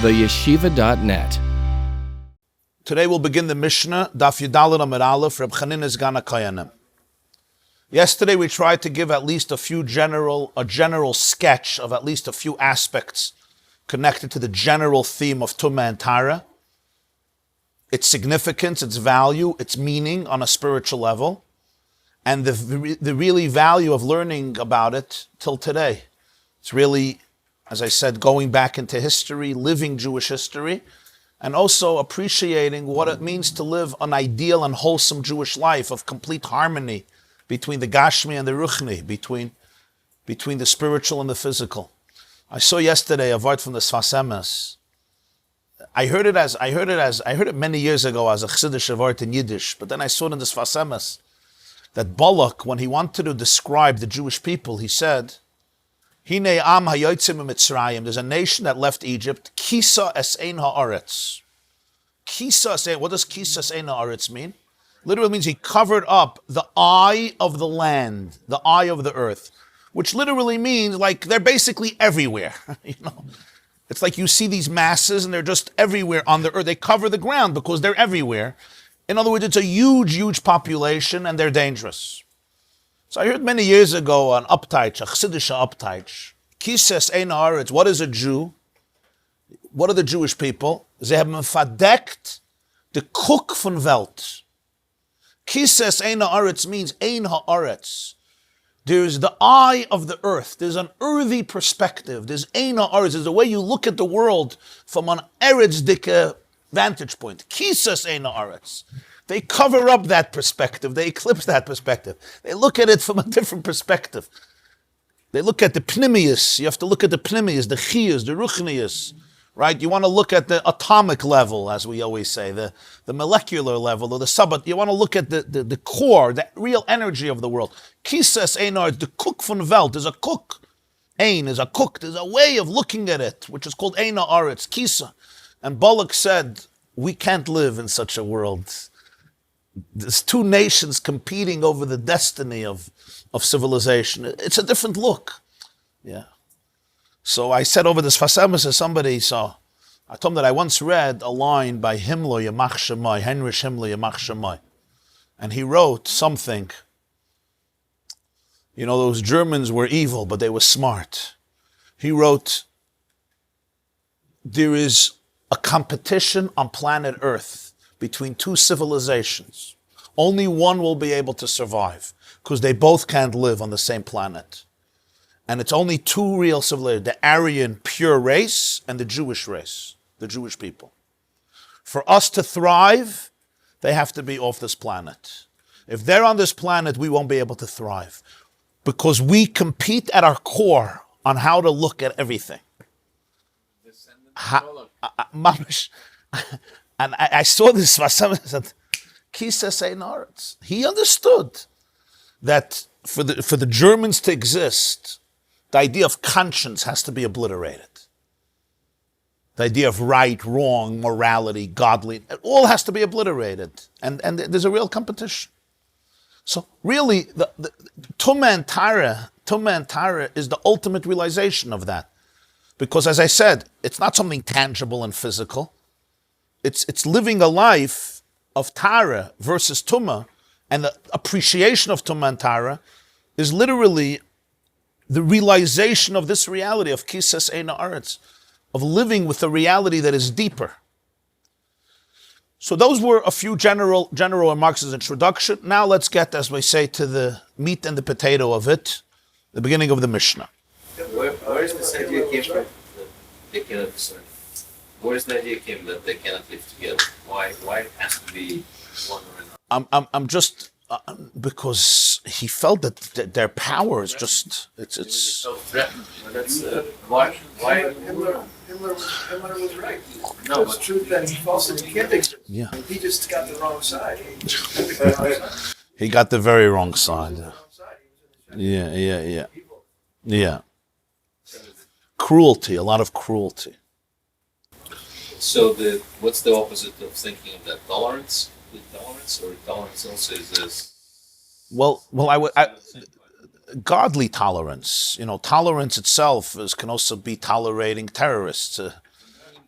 theyeshiva.net. Today we'll begin the Mishnah, Daf Yudalad Amud Aleph, Reb Chanina's HaKohanim. Yesterday we tried to give at least a general sketch of at least a few aspects connected to the general theme of Tumah and Tahara, its significance, its value, its meaning on a spiritual level, and the really value of learning about it till today. It's really, as I said, going back into history, living Jewish history, and also appreciating what it means to live an ideal and wholesome Jewish life of complete harmony between the Gashmi and the Ruchni, between the spiritual and the physical. I saw yesterday a word from the Sfas Emes. I heard it many years ago as a Chassidish word in Yiddish, but then I saw it in the Sfas Emes that Balak, when he wanted to describe the Jewish people, he said, Hine am hayotzim mitzrayim. There's a nation that left Egypt. Kisa es ein haaretz. Kisa es ein. What does kisa es ein haaretz mean? Literally means he covered up the eye of the land, the eye of the earth, which literally means like they're basically everywhere. It's like you see these masses and they're just everywhere on the earth. They cover the ground because they're everywhere. In other words, it's a huge population and they're dangerous. So I heard many years ago an upteich, a Chassidish upteich. Kises ein haaretz. What is a Jew? What are the Jewish people? Ze hebben verdeckt de Kook van Welt. Kises ein haaretz means ein haaretz. There's the eye of the earth. There's an earthy perspective. There's ein haaretz. There's the way you look at the world from an eretzdike vantage point. Kises ein haaretz. They cover up that perspective. They eclipse that perspective. They look at it from a different perspective. They look at the pnimius. You have to look at the pnimius, the chiyus, the ruchnius, right? You want to look at the atomic level, as we always say, the molecular level, or the subatomic. You want to look at the core, the real energy of the world. Kisas einar, the cook von Welt. There's a cook. Ein is a cook. There's a way of looking at it, which is called Eina Aretz, Kisa. And Balak said, we can't live in such a world. There's two nations competing over the destiny of civilization. It's a different look. Yeah. So I said over this Sfas Emes as somebody saw, I told him that I once read a line by Himmler Yamach Shemai, Heinrich Himmler Yamach Shemai. And he wrote something, those Germans were evil, but they were smart. He wrote, there is a competition on planet Earth between two civilizations. Only one will be able to survive because they both can't live on the same planet. And it's only two real civilizations, the Aryan pure race and the Jewish race, the Jewish people. For us to thrive, they have to be off this planet. If they're on this planet, we won't be able to thrive because we compete at our core on how to look at everything. And I saw this, he understood that for the Germans to exist, the idea of conscience has to be obliterated. The idea of right, wrong, morality, godly, it all has to be obliterated. And there's a real competition. So really, the Tumah and Tahara is the ultimate realization of that. Because as I said, it's not something tangible and physical. It's living a life of Tahara versus Tumah, and the appreciation of Tumah and Tahara is literally the realization of this reality of Kisas Eina Aretz, of living with a reality that is deeper. So those were a few general remarks as introduction. Now let's get, as we say, to the meat and the potato of it, the beginning of the Mishnah. Where is this idea came from? They cannot discern. Where is the idea came that they cannot live together? Why it has to be one or another? I'm just because he felt that their power is just it's. So threatened. That's why. Himmler was right. No, it's truth and falsity can't exist. Yeah. He just got the wrong side. He got the very wrong side. Yeah. Cruelty, a lot of cruelty. So what's the opposite of thinking of that? Tolerance? Tolerance, or tolerance also is this? Well, godly tolerance. Tolerance itself can also be tolerating terrorists.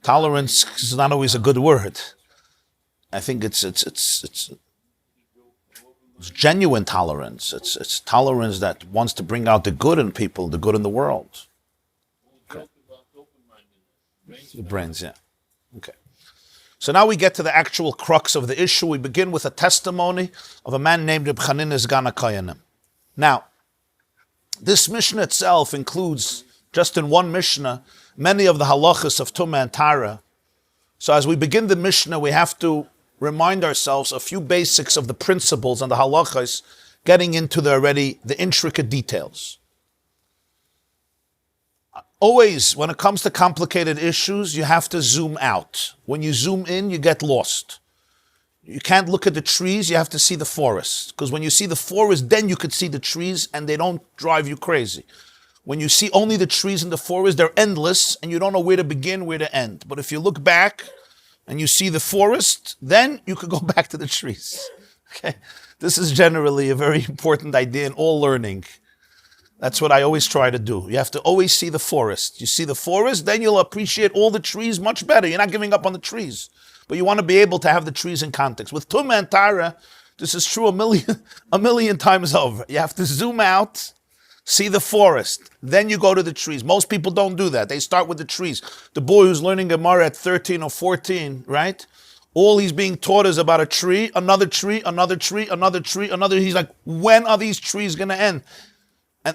Tolerance is not always a good word. I think it's genuine tolerance. It's tolerance that wants to bring out the good in people, the good in the world. Okay. The brains, yeah. Okay. So now we get to the actual crux of the issue. We begin with a testimony of a man named Chanina, Segan HaKohanim. Now, this Mishnah itself includes, just in one Mishnah, many of the halachas of Tumah and Tahara. So as we begin the Mishnah, we have to remind ourselves a few basics of the principles and the halachas, getting into the intricate details. Always, when it comes to complicated issues, you have to zoom out. When you zoom in, you get lost. You can't look at the trees, you have to see the forest. Because when you see the forest, then you could see the trees and they don't drive you crazy. When you see only the trees in the forest, they're endless and you don't know where to begin, where to end. But if you look back and you see the forest, then you could go back to the trees. Okay? This is generally a very important idea in all learning. That's what I always try to do. You have to always see the forest. You see the forest, then you'll appreciate all the trees much better. You're not giving up on the trees. But you want to be able to have the trees in context. With Tumah and Tahara, this is true a million times over. You have to zoom out, see the forest, then you go to the trees. Most people don't do that. They start with the trees. The boy who's learning Gemara at 13 or 14, right? All he's being taught is about a tree, another tree, another tree, another tree, another. He's like, when are these trees going to end?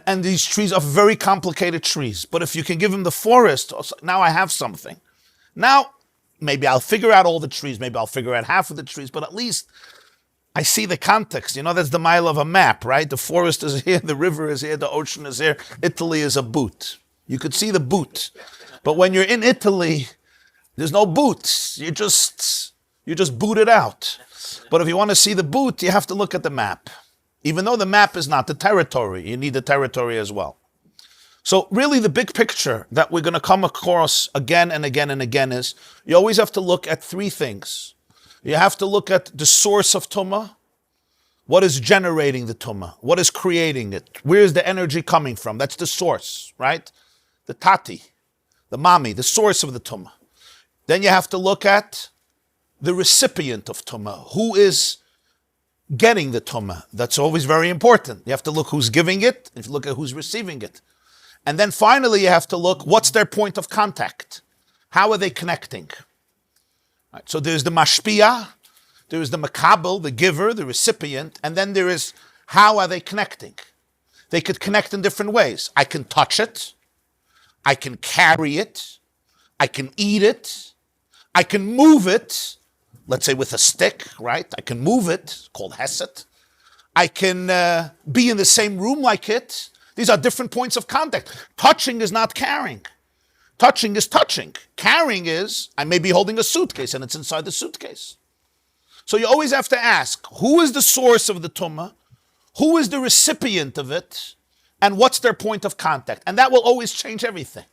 And these trees are very complicated trees. But if you can give him the forest, now I have something. Now, maybe I'll figure out all the trees. Maybe I'll figure out half of the trees. But at least I see the context. You know, that's the mile of a map, right? The forest is here, the river is here, the ocean is here. Italy is a boot. You could see the boot. But when you're in Italy, there's no boots. You just boot it out. But if you want to see the boot, you have to look at the map. Even though the map is not the territory, you need the territory as well. So really the big picture that we're going to come across again and again and again is, you always have to look at three things. You have to look at the source of Tumah. What is generating the Tumah? What is creating it? Where is the energy coming from? That's the source, right? The tati, the mami, the source of the Tumah. Then you have to look at the recipient of Tumah. Who is getting the Tumah? That's always very important. You have to look who's giving it, and you look at who's receiving it. And then finally you have to look, what's their point of contact? How are they connecting? Right, so there's the mashpia, there is the makabel, the giver, the recipient, and then there is, how are they connecting? They could connect in different ways. I can touch it, I can carry it, I can eat it, I can move it, let's say with a stick, right? I can move it, called hesed. I can be in the same room like it. These are different points of contact. Touching is not carrying. Touching is touching. Carrying is, I may be holding a suitcase and it's inside the suitcase. So you always have to ask, who is the source of the Tumah? Who is the recipient of it? And what's their point of contact? And that will always change everything.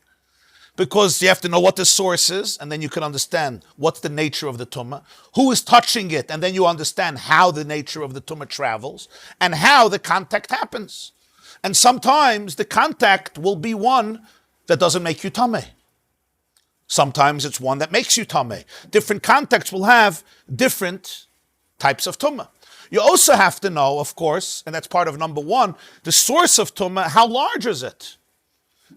Because you have to know what the source is, and then you can understand what's the nature of the Tumah. Who is touching it, and then you understand how the nature of the Tumah travels, and how the contact happens. And sometimes the contact will be one that doesn't make you tameh. Sometimes it's one that makes you tameh. Different contexts will have different types of Tumah. You also have to know, of course, and that's part of number one, the source of Tumah, how large is it?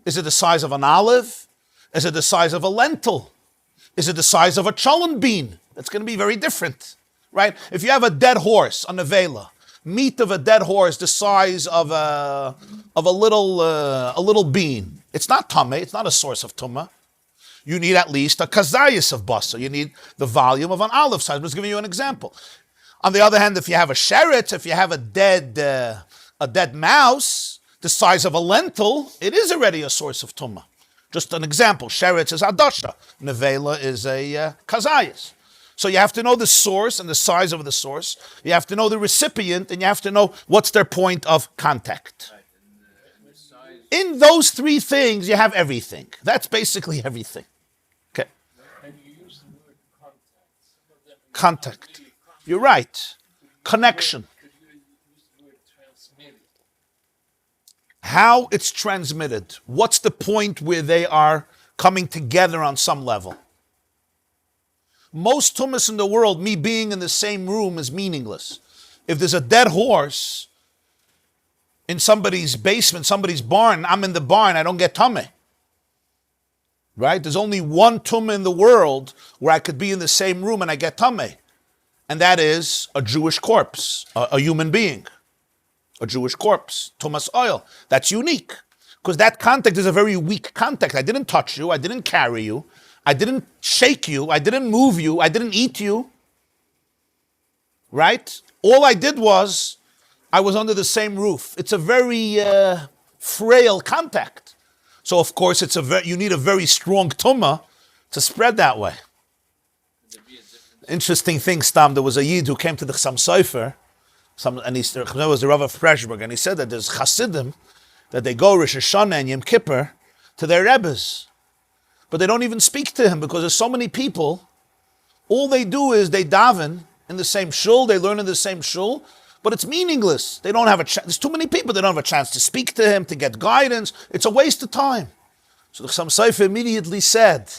Is it the size of an olive? Is it the size of a lentil? Is it the size of a cholent bean? That's going to be very different, right? If you have a dead horse, a nevela, meat of a dead horse the size of a little bean, it's not tameh, it's not a source of tumah. You need at least a kazayas of basa. You need the volume of an olive size. I'm just giving you an example. On the other hand, if you have a sheretz, if you have a dead mouse the size of a lentil, it is already a source of tumah. Just an example, sheretz is adasha, nevela is a kazayas. So you have to know the source and the size of the source. You have to know the recipient, and you have to know what's their point of contact. In those three things, you have everything. That's basically everything. Okay. And you use the word contact. Contact. You're right. Connection. Could you use the word transmitted? How it's transmitted. What's the point where they are coming together on some level? Most tumas in the world, me being in the same room, is meaningless. If there's a dead horse in somebody's basement, somebody's barn, I'm in the barn, I don't get tumah. Right? There's only one tumah in the world where I could be in the same room and I get tumah. And that is a Jewish corpse, a human being. A Jewish corpse, tumas oil. That's unique. Because that contact is a very weak contact. I didn't touch you, I didn't carry you, I didn't shake you, I didn't move you, I didn't eat you. Right? All I did was, I was under the same roof. It's a very frail contact. So of course, you need a very strong tumah to spread that way. Interesting thing, Stam, there was a Yid who came to the Chassam Sofer, and there was the Rav of Preshburg, and he said that there's Chassidim, that they go Rosh Hashanah and Yom Kippur to their Rebbes, but they don't even speak to him because there's so many people. All they do is they daven in the same shul, they learn in the same shul, but it's meaningless. They don't have a chance. There's too many people. They don't have a chance to speak to him, to get guidance. It's a waste of time. So the Chassam Sofer immediately said,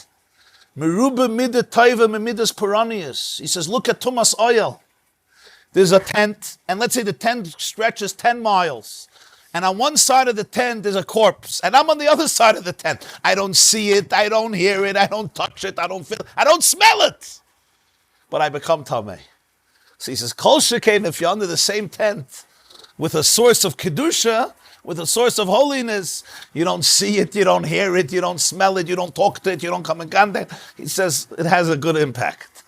Meruba mida taiva memidas peranius. He says, look at Tumas oil. There's a tent, and let's say the tent stretches 10 miles. And on one side of the tent there's a corpse, and I'm on the other side of the tent. I don't see it, I don't hear it, I don't touch it, I don't feel it, I don't smell it. But I become Tameh. So he says, Kol shekain, if you're under the same tent with a source of Kedusha, with a source of holiness, you don't see it, you don't hear it, you don't smell it, you don't talk to it, you don't come in contact. He says it has a good impact.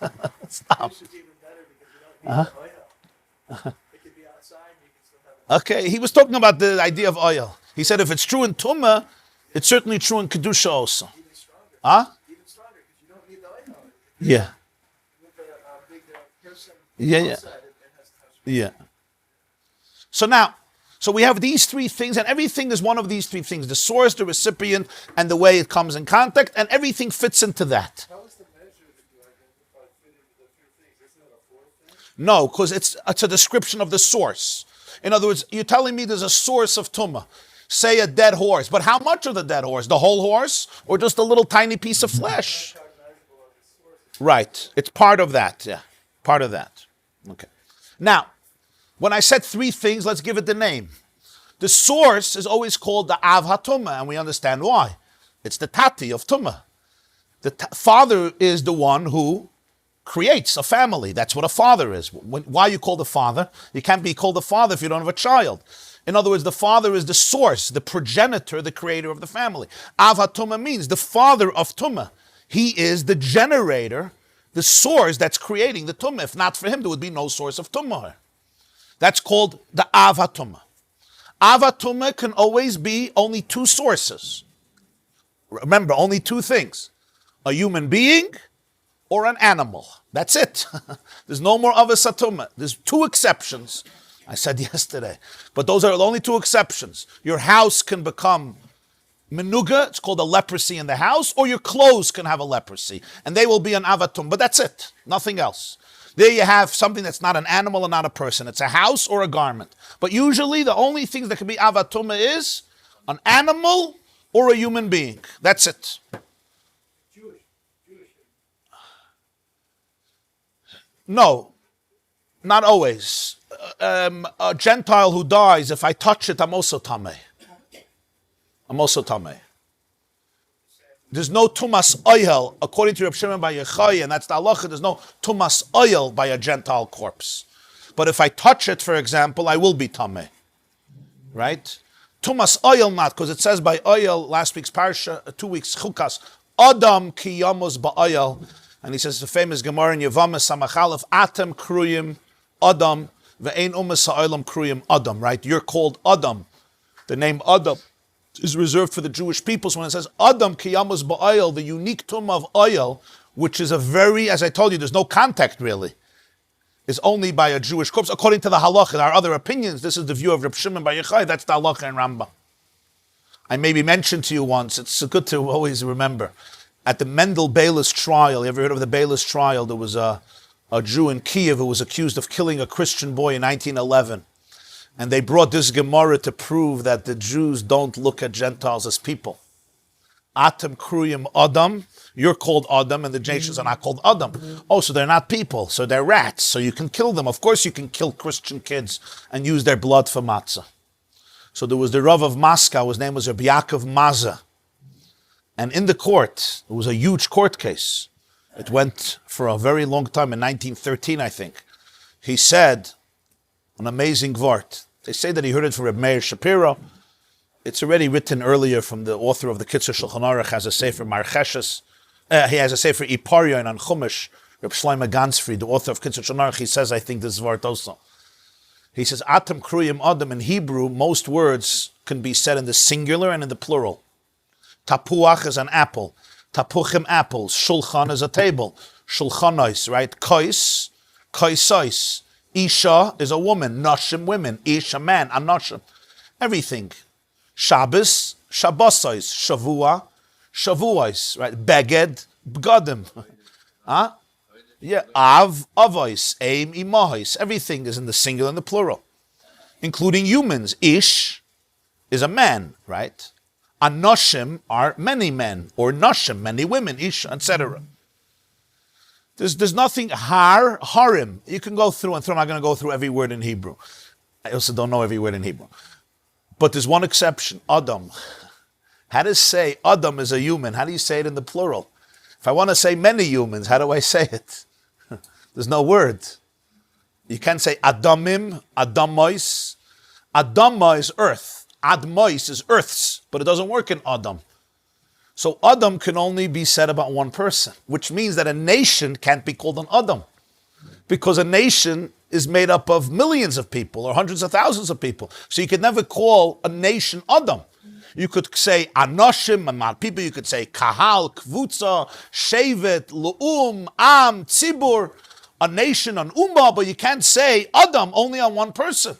Stop. It's even better because you don't need the oil. It could be outside, you can still have it. Okay, he was talking about the idea of oil. He said if it's true in Tumah, it's certainly true in Kedusha also. Even stronger. Huh? Even stronger because you don't need the oil. Yeah. With a big person Yeah. outside, it has to have Yeah. So we have these three things, and everything is one of these three things: the source, the recipient, and the way it comes in contact, and everything fits into that. How is the measure that you identify fitting the three things? Isn't it a fourth thing? No, because it's a description of the source. In other words, you're telling me there's a source of tumah. Say a dead horse, but how much of the dead horse? The whole horse, or just a little tiny piece of flesh? Right. It's part of that. Yeah, part of that. Okay. Now, when I said three things, let's give it the name. The source is always called the Av HaTumah, and we understand why. It's the Tati of Tumah. The father is the one who creates a family. That's what a father is. Why are you called a father? You can't be called a father if you don't have a child. In other words, the father is the source, the progenitor, the creator of the family. Av HaTumah means the father of Tumah. He is the generator, the source that's creating the Tumah. If not for him, there would be no source of Tumah. That's called the Av HaTumah. Av HaTumah can always be only two sources. Remember, only two things. A human being or an animal. That's it. There's no more Av HaTumah. There's two exceptions. I said yesterday. But those are the only two exceptions. Your house can become menuga, it's called a leprosy in the house, or your clothes can have a leprosy, and they will be an Av HaTumah. But that's it. Nothing else. There you have something that's not an animal and not a person. It's a house or a garment. But usually the only things that can be Av HaTumah is an animal or a human being. That's it. Jewish. No, not always. A Gentile who dies, if I touch it, I'm also Tameh. I'm also Tameh. There's no tumas oil, according to Reb Shimon Bar Yochai, and that's the halacha. There's no tumas oil by a Gentile corpse. But if I touch it, for example, I will be tameh. Right? Tumas oil not, because it says by oil, last week's parsha, 2 weeks chukas, Adam ki yamos ba'oil, and he says the famous Gemara in Yevamos Samachalef, Atem kruyim Adam, ve'ein umas ha'olam kruyim Adam. Right? You're called Adam. The name Adam is reserved for the Jewish people. So when it says Adam Kiyamos Ba'oil, the unique tumah of oil, which is a very, as I told you, there's no contact really, is only by a Jewish corpse. According to the halacha, there are other opinions. This is the view of Reb Shimon Bar Yochai. That's the halacha in Rambam. I maybe mentioned to you once, it's good to always remember, at the Mendel Beilis trial, you ever heard of the Beilis trial? There was a Jew in Kiev who was accused of killing a Christian boy in 1911. And they brought this Gemara to prove that the Jews don't look at Gentiles as people. Atem kruyim Adam. You're called Adam, and the nations are not called Adam. Oh, so they're not people, so they're rats, so you can kill them. Of course you can kill Christian kids and use their blood for matzah. So there was the Rav of Moscow, his name was Rabbi Yaakov Maza. And in the court, it was a huge court case. It went for a very long time, in 1913, I think. He said an amazing vart. They say that he heard it from Reb Meir Shapiro. It's already written earlier from the author of the Kitzur Shulchan Aruch, has a sefer Marcheshes. He has a sefer Iparyon on Chumash, Reb Shlomo Gansfried, the author of Kitzur Shulchan Aruch. He says, I think this vart also. He says, Atem kruyim Adam. In Hebrew, most words can be said in the singular and in the plural. Tapuach is an apple. Tapuchim apples. Shulchan is a table. Shulchanois, right? Kois, koisois. Isha is a woman. Nashim, women. Ish, a man. Anashim. Everything. Shabbos, Shabbosois. Shavua, Shavuois, right? Beged, Bgadim. Huh? Yeah. Av, Avois. Aim, Imahois. Everything is in the singular and the plural, including humans. Ish is a man, right? Anoshim are many men, or Nashim, many women, Isha, etc. There's nothing, harim. You can go through, and I'm not going to go through every word in Hebrew. I also don't know every word in Hebrew. But there's one exception, Adam. How to say Adam is a human? How do you say it in the plural? If I want to say many humans, how do I say it? There's no word. You can't say Adamim, Adamois. Adama is earth. Admois is earths, but it doesn't work in Adam. So Adam can only be said about one person, which means that a nation can't be called an Adam, because a nation is made up of millions of people or hundreds of thousands of people. So you could never call a nation Adam. You could say Anoshim, and people. You could say Kahal, Kvutza, Shevet, Lu'um, Am, Tzibur, a nation, an Ummah, but you can't say Adam only on one person.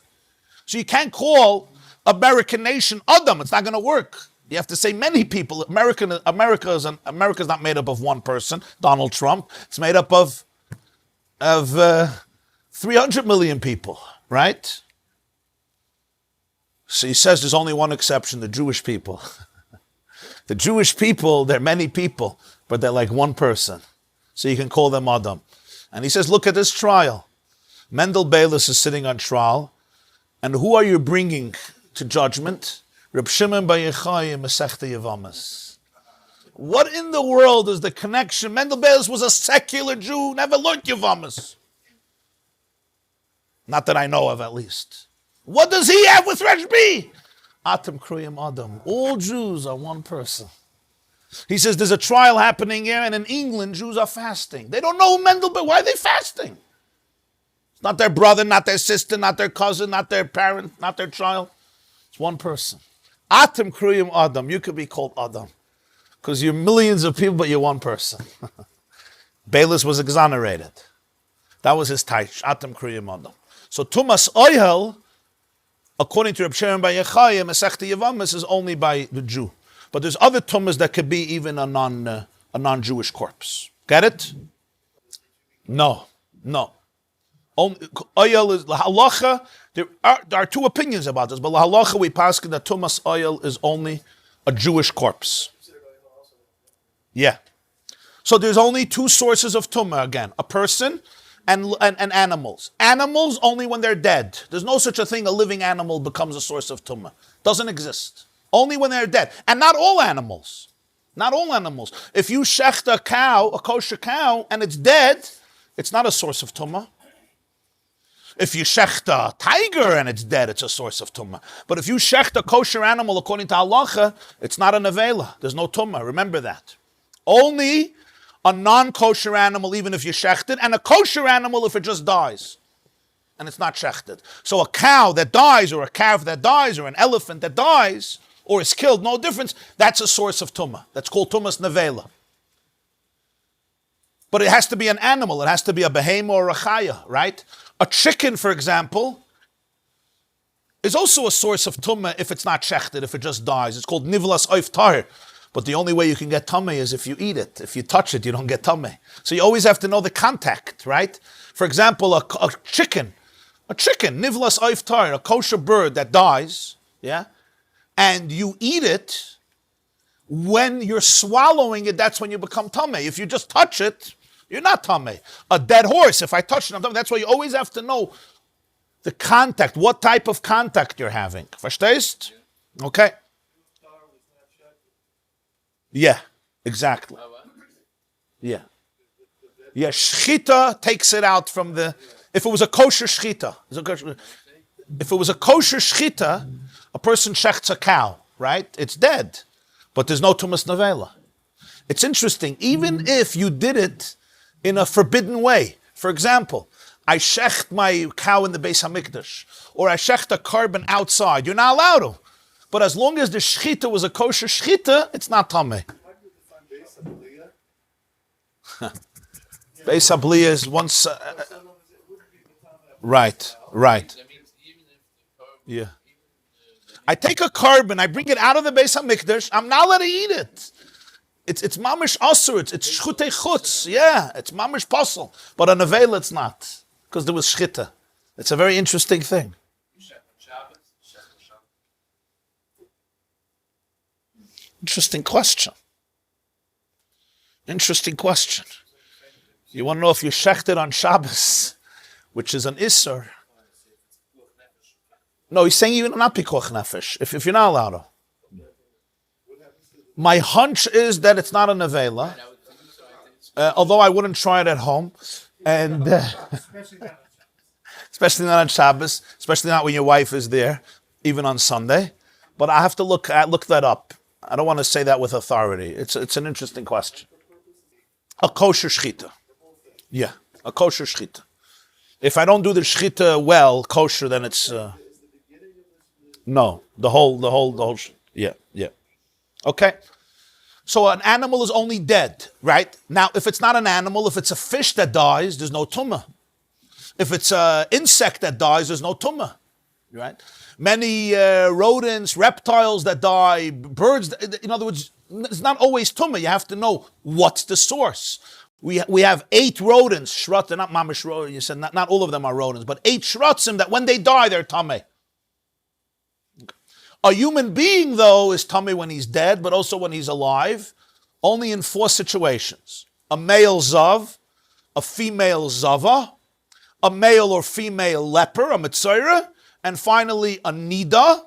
So you can't call American nation Adam. It's not going to work. You have to say many people. America is not made up of one person, Donald Trump. It's made up of 300 million people, right? So he says there's only one exception, the Jewish people. The Jewish people, they're many people, but they're like one person. So you can call them Adam. And he says, look at this trial. Mendel Bayless is sitting on trial. And who are you bringing to judgment? Reb Shimon bar Yochai Masechta Yavamas. What in the world is the connection? Mendel Bayless was a secular Jew, never learned Yavamas. Not that I know of, at least. What does he have with Rabbi? Atem kruyim Adam. All Jews are one person. He says there's a trial happening here, and in England, Jews are fasting. They don't know who Mendel Bayless. Why are they fasting? It's not their brother, not their sister, not their cousin, not their parent, not their child. It's one person. Atem kruyim Adam. You could be called Adam, because you're millions of people, but you're one person. Bayless was exonerated. That was his taich. Atem kruyim Adam. So Tumas Oyel, according to Reb Shimon bar Yochai, Masechta Yavamas is only by the Jew. But there's other tumas that could be even a non-Jewish corpse. Get it? No. Oyel is halacha. There are two opinions about this, but halacha we pass that Tumas Oyel is only a Jewish corpse. Yeah. So there's only two sources of tumah again: a person and animals. Animals only when they're dead. There's no such a thing. A living animal becomes a source of tumah. Doesn't exist. Only when they're dead. And not all animals. Not all animals. If you shecht a cow, a kosher cow, and it's dead, it's not a source of tumah. If you shecht a tiger and it's dead, it's a source of tumah. But if you shecht a kosher animal according to halacha, it's not a nevela. There's no tumah. Remember that. Only a non-kosher animal, even if you shecht it, and a kosher animal if it just dies and it's not shechted. So a cow that dies, or a calf that dies, or an elephant that dies, or is killed, no difference, that's a source of tumah. That's called tumas nevela. But it has to be an animal. It has to be a behemoth or a chaya, right? A chicken, for example, is also a source of tumah if it's not shechted, if it just dies. It's called nivlas oif tahir. But the only way you can get tumah is if you eat it. If you touch it, you don't get tumah. So you always have to know the contact, right? For example, a chicken, nivlas oif tahir, a kosher bird that dies, yeah, and you eat it, When you're swallowing it, that's when you become tamei. If you just touch it, you're not tamei. A dead horse, if I touch it, I'm tamei. That's why you always have to know the contact, what type of contact you're having. Verstehst? Okay. Yeah, exactly. Yeah. Yeah, shchita takes it out from the... If it was a kosher shchita, if it was a kosher shchita, a person shechts a cow, right? It's dead, but there's no tumas nevela. It's interesting, even if you did it in a forbidden way. For example, I shecht my cow in the Beis HaMikdash, or I shecht a carbon outside. You're not allowed to. But as long as the shchita was a kosher shchita, it's not tamei. Beis Habliya is once... right. Yeah. I take a carbon, I bring it out of the Beis HaMikdash, I'm not allowed to eat it. It's mamish asur, it's shchutei chutz, yeah, it's mamish posel. But on Nevela it's not, because there was shchita. It's a very interesting thing. Interesting question. You want to know if you shechted on Shabbos, which is an Isser. No, he's saying even not pikuach nefesh, if you're not allowed to. My hunch is that it's not a nevela, although I wouldn't try it at home, and especially not on Shabbos, especially not when your wife is there, even on Sunday. But I have to look that up. I don't want to say that with authority. It's an interesting question. A kosher shchita. Yeah, a kosher shchita. If I don't do the shchita well, kosher, then it's no, the whole. Yeah. Okay. So an animal is only dead, right? Now, if it's not an animal, if it's a fish that dies, there's no tumah. If it's an insect that dies, there's no tumah, right? Many rodents, reptiles that die, birds. In other words, it's not always tumah. You have to know what's the source. We have 8 rodents, shrut, they're not mamish rodents, you said not all of them are rodents, but 8 shrutzim that when they die, they're tamei. A human being, though, is tamei when he's dead, but also when he's alive, only in 4 situations. A male zav, a female zava, a male or female leper, a mitzayra, and finally a nida,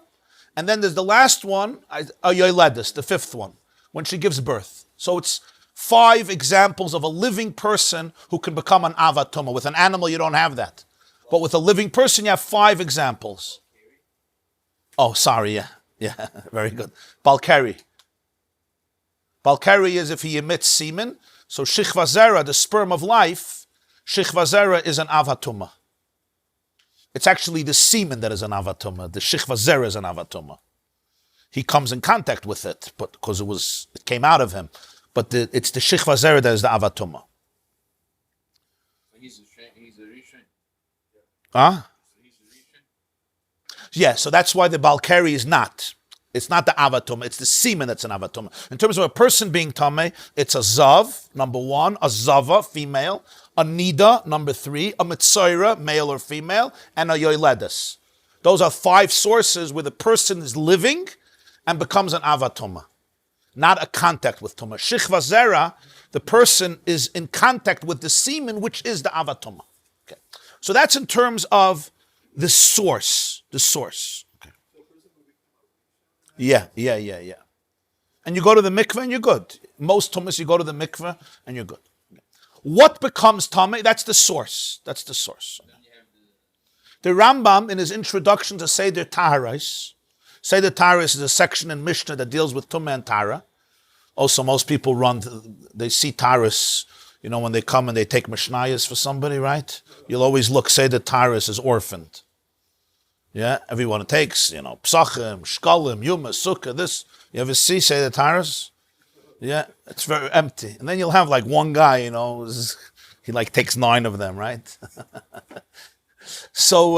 and then there's the last one, a yoledis, the 5th one, when she gives birth. So it's 5 examples of a living person who can become an avat tumah. With an animal, you don't have that. But with a living person, you have 5 examples. Oh, sorry, yeah, very good. Balkari. Balkari is if he emits semen. So shichva zera, the sperm of life, shichva zera is an avat tumah. It's actually the semen that is an avat tumah. The shichva zera is an avat tumah. He comes in contact with it, but because it came out of him. But it's the shichva zera that is the avat tumah. He's a rishon. Huh? Yeah, so that's why the Balkari is not. It's not the avat tumah, it's the semen that's an avat tumah. In terms of a person being tamei, it's a zav, number 1, a zava, female, a nida, number 3, a mitzayra, male or female, and a yoledis. Those are 5 sources where the person is living and becomes an avat tumah. Not a contact with tumah. Shichva zera, the person is in contact with the semen, which is the avat tumah. Okay. So that's in terms of the source. Okay. Yeah. And you go to the mikveh and you're good. Most tumas you go to the mikveh and you're good. What becomes tamei? That's the source. The Rambam, in his introduction to Seder Taharais, Seder Taharais is a section in Mishnah that deals with Tumah and Tahara. Also, most people they see Taharais, when they come and they take Mishnayos for somebody, right? You'll always look, Seder Taharais is orphaned. Yeah, everyone takes, Pesachim, Shkalim, Yuma, Sukkah, this. You ever see Seder Taharais? Yeah, it's very empty. And then you'll have one guy, he takes 9 of them, right? So,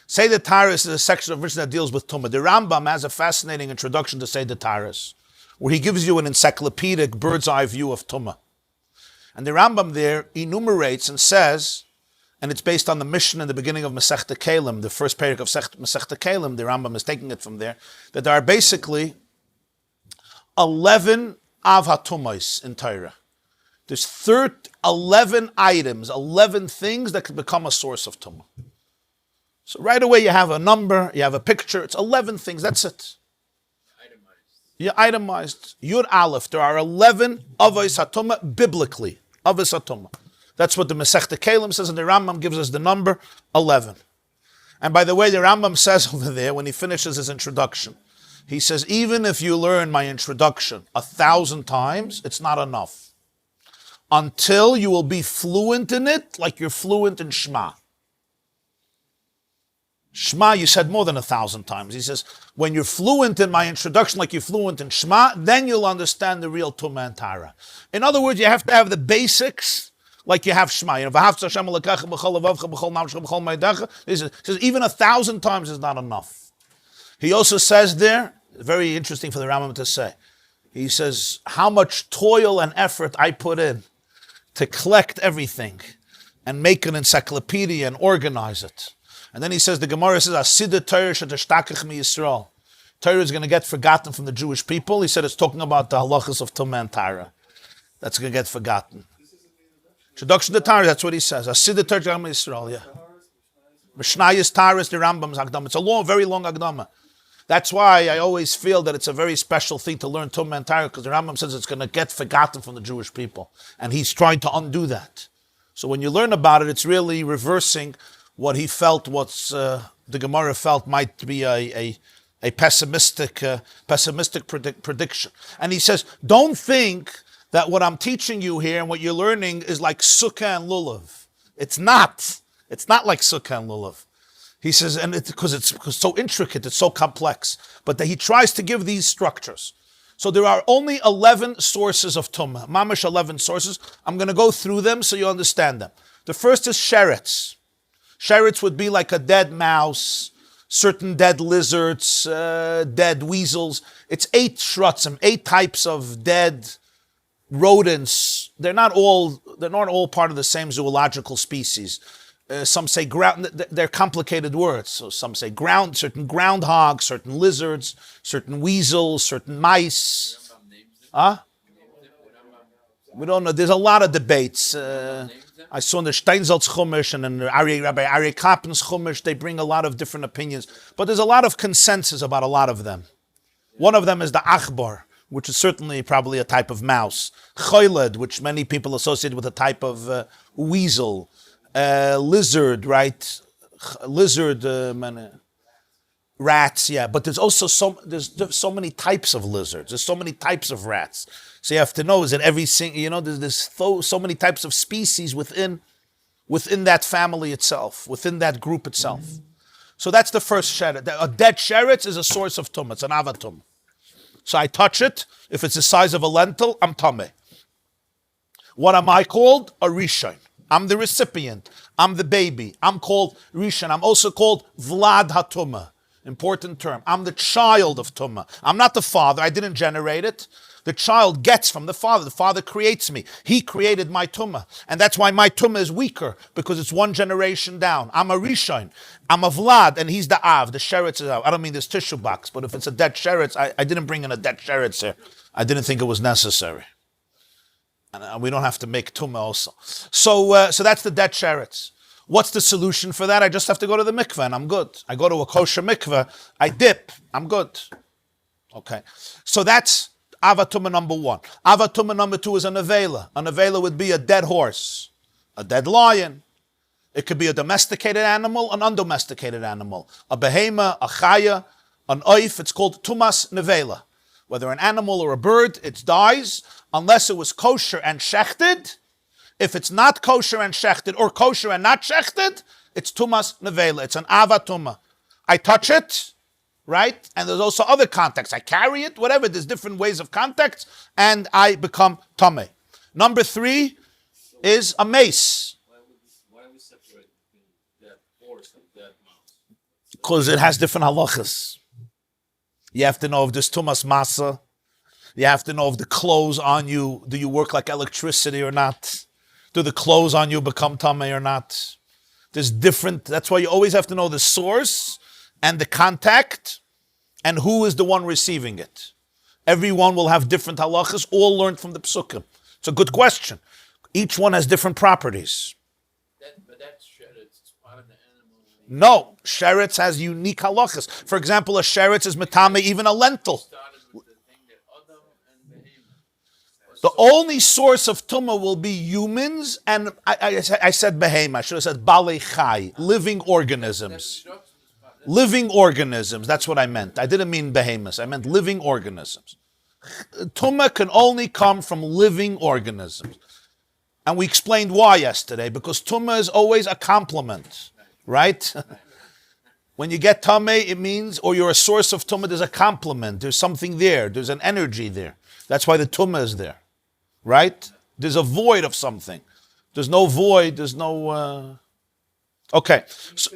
Seder Taharais is a section of Mishnah that deals with Tumah. The Rambam has a fascinating introduction to Seder Taharais, where he gives you an encyclopedic bird's eye view of Tumah. And the Rambam there enumerates and says, and it's based on the Mishnah in the beginning of Masechta Kelim, the first parak of Masechta Kelim, the Rambam is taking it from there, that there are basically 11 av hatumos in Torah. There's 11 items, 11 things that can become a source of tumah. So right away you have a number, you have a picture, it's 11 things, that's it. You're itemized. Yud Aleph, there are 11 avos hatumah biblically. Avos hatumah. That's what the Masechta Kelim says, and the Rambam gives us the number 11. And by the way, the Rambam says over there, when he finishes his introduction, he says, even if you learn my introduction 1,000 times, it's not enough. Until you will be fluent in it, like you're fluent in Shema. Shema, you said more than 1,000 times. He says, when you're fluent in my introduction, like you're fluent in Shema, then you'll understand the real Tumah and Tahara. In other words, you have to have the basics, like you have Shema. You know, he says, even 1,000 times is not enough. He also says there, very interesting for the Rambam to say, he says, how much toil and effort I put in to collect everything and make an encyclopedia and organize it. And then he says, the Gemara says, Asida Torah shetashtachach mi Yisrael. Torah is going to get forgotten from the Jewish people. He said it's talking about the halachas of Tumah and Tahara. That's going to get forgotten. Introduction to Tahara, that's what he says. Asida Torah mi Yisrael, yeah. Mishnayos Tahara is the Rambam's Agdama. It's a long, very long Agdama. That's why I always feel that it's a very special thing to learn Tumah and Tahara, because the Rambam says it's going to get forgotten from the Jewish people. And he's trying to undo that. So when you learn about it, it's really reversing what he felt, the Gemara felt might be a pessimistic prediction. And he says, don't think that what I'm teaching you here and what you're learning is like Sukkah and Lulav. It's not. It's not like Sukkah and Lulav. He says, and because it's so intricate, it's so complex, but that he tries to give these structures. So there are only 11 sources of Tumah, mamash 11 sources. I'm going to go through them so you understand them. The first is sheretz. Sheretz would be like a dead mouse, certain dead lizards, dead weasels. It's 8 shrutzim, 8 types of dead rodents. They're not all part of the same zoological species. Some say ground. They're complicated words. So some say certain groundhogs, certain lizards, certain weasels, certain mice. We don't know. There's a lot of debates. I saw in the Steinsaltz Chumash and in the Rabbi Aryeh Kaplan's Chumash, they bring a lot of different opinions. But there's a lot of consensus about a lot of them. One of them is the Achbar, which is certainly probably a type of mouse. Choyled, which many people associate with a type of weasel. Lizard, right? Lizard, rats, yeah. But there's also there's so many types of lizards. There's so many types of rats. So you have to know, is that every single, there's so many types of species within that family itself, within that group itself. So that's the first sheretz. A dead sheretz is a source of tumah. It's an avatum. So I touch it. If it's the size of a lentil, I'm tameh. What am I called? A rishon. I'm the recipient. I'm the baby. I'm called rishon. I'm also called vlad hatumah. Important term. I'm the child of tumah. I'm not the father. I didn't generate it. The child gets from the father. The father creates me. He created my tumah. And that's why my tumah is weaker, because it's one generation down. I'm a rishon. I'm a vlad, and he's the av. The sheretz is av. I don't mean this tissue box, but if it's a dead sheretz, I didn't bring in a dead sheretz here. I didn't think it was necessary. And we don't have to make tumah also. So that's the dead sheretz. What's the solution for that? I just have to go to the mikveh and I'm good. I go to a kosher mikveh, I dip, I'm good. Okay. So that's avatumah number 1. Avatumah number 2 is a nevela. A nevela would be a dead horse, a dead lion. It could be a domesticated animal, an undomesticated animal. A behema, a chaya, an oif. It's called tumas nevela. Whether an animal or a bird, it dies unless it was kosher and shechted. If it's not kosher and shechted, or kosher and not shechted, it's tumas nevela. It's an avatumah. I touch it, right? And there's also other contexts. I carry it, whatever. There's different ways of context, and I become tameh. Number 3 is a mace. Why we separate between that horse and that mouse? Because it has different halachas. You have to know if there's tumas masa. You have to know if the clothes on you, do you work like electricity or not? Do the clothes on you become tameh or not? There's different, that's why you always have to know the source and the contact and who is the one receiving it. Everyone will have different halachas, all learned from the psukim. It's a good question. Each one has different properties. But that's sheretz. It's part of the animal. No, sheretz has unique halachas. For example, a sheretz is metame even a lentil. Started with the thing that Adam and Behemoth. The only source of tumah will be humans, and I said behemoth. I should have said balei chai, living organisms. Living organisms, that's what I meant. I didn't mean behemoths, I meant living organisms. Tumah can only come from living organisms. And we explained why yesterday, because tumah is always a complement, right? When you get tameh, it means, or you're a source of tumah, there's a complement, there's something there, there's an energy there. That's why the tumah is there, right? There's a void of something. There's no void, there's no... Okay, so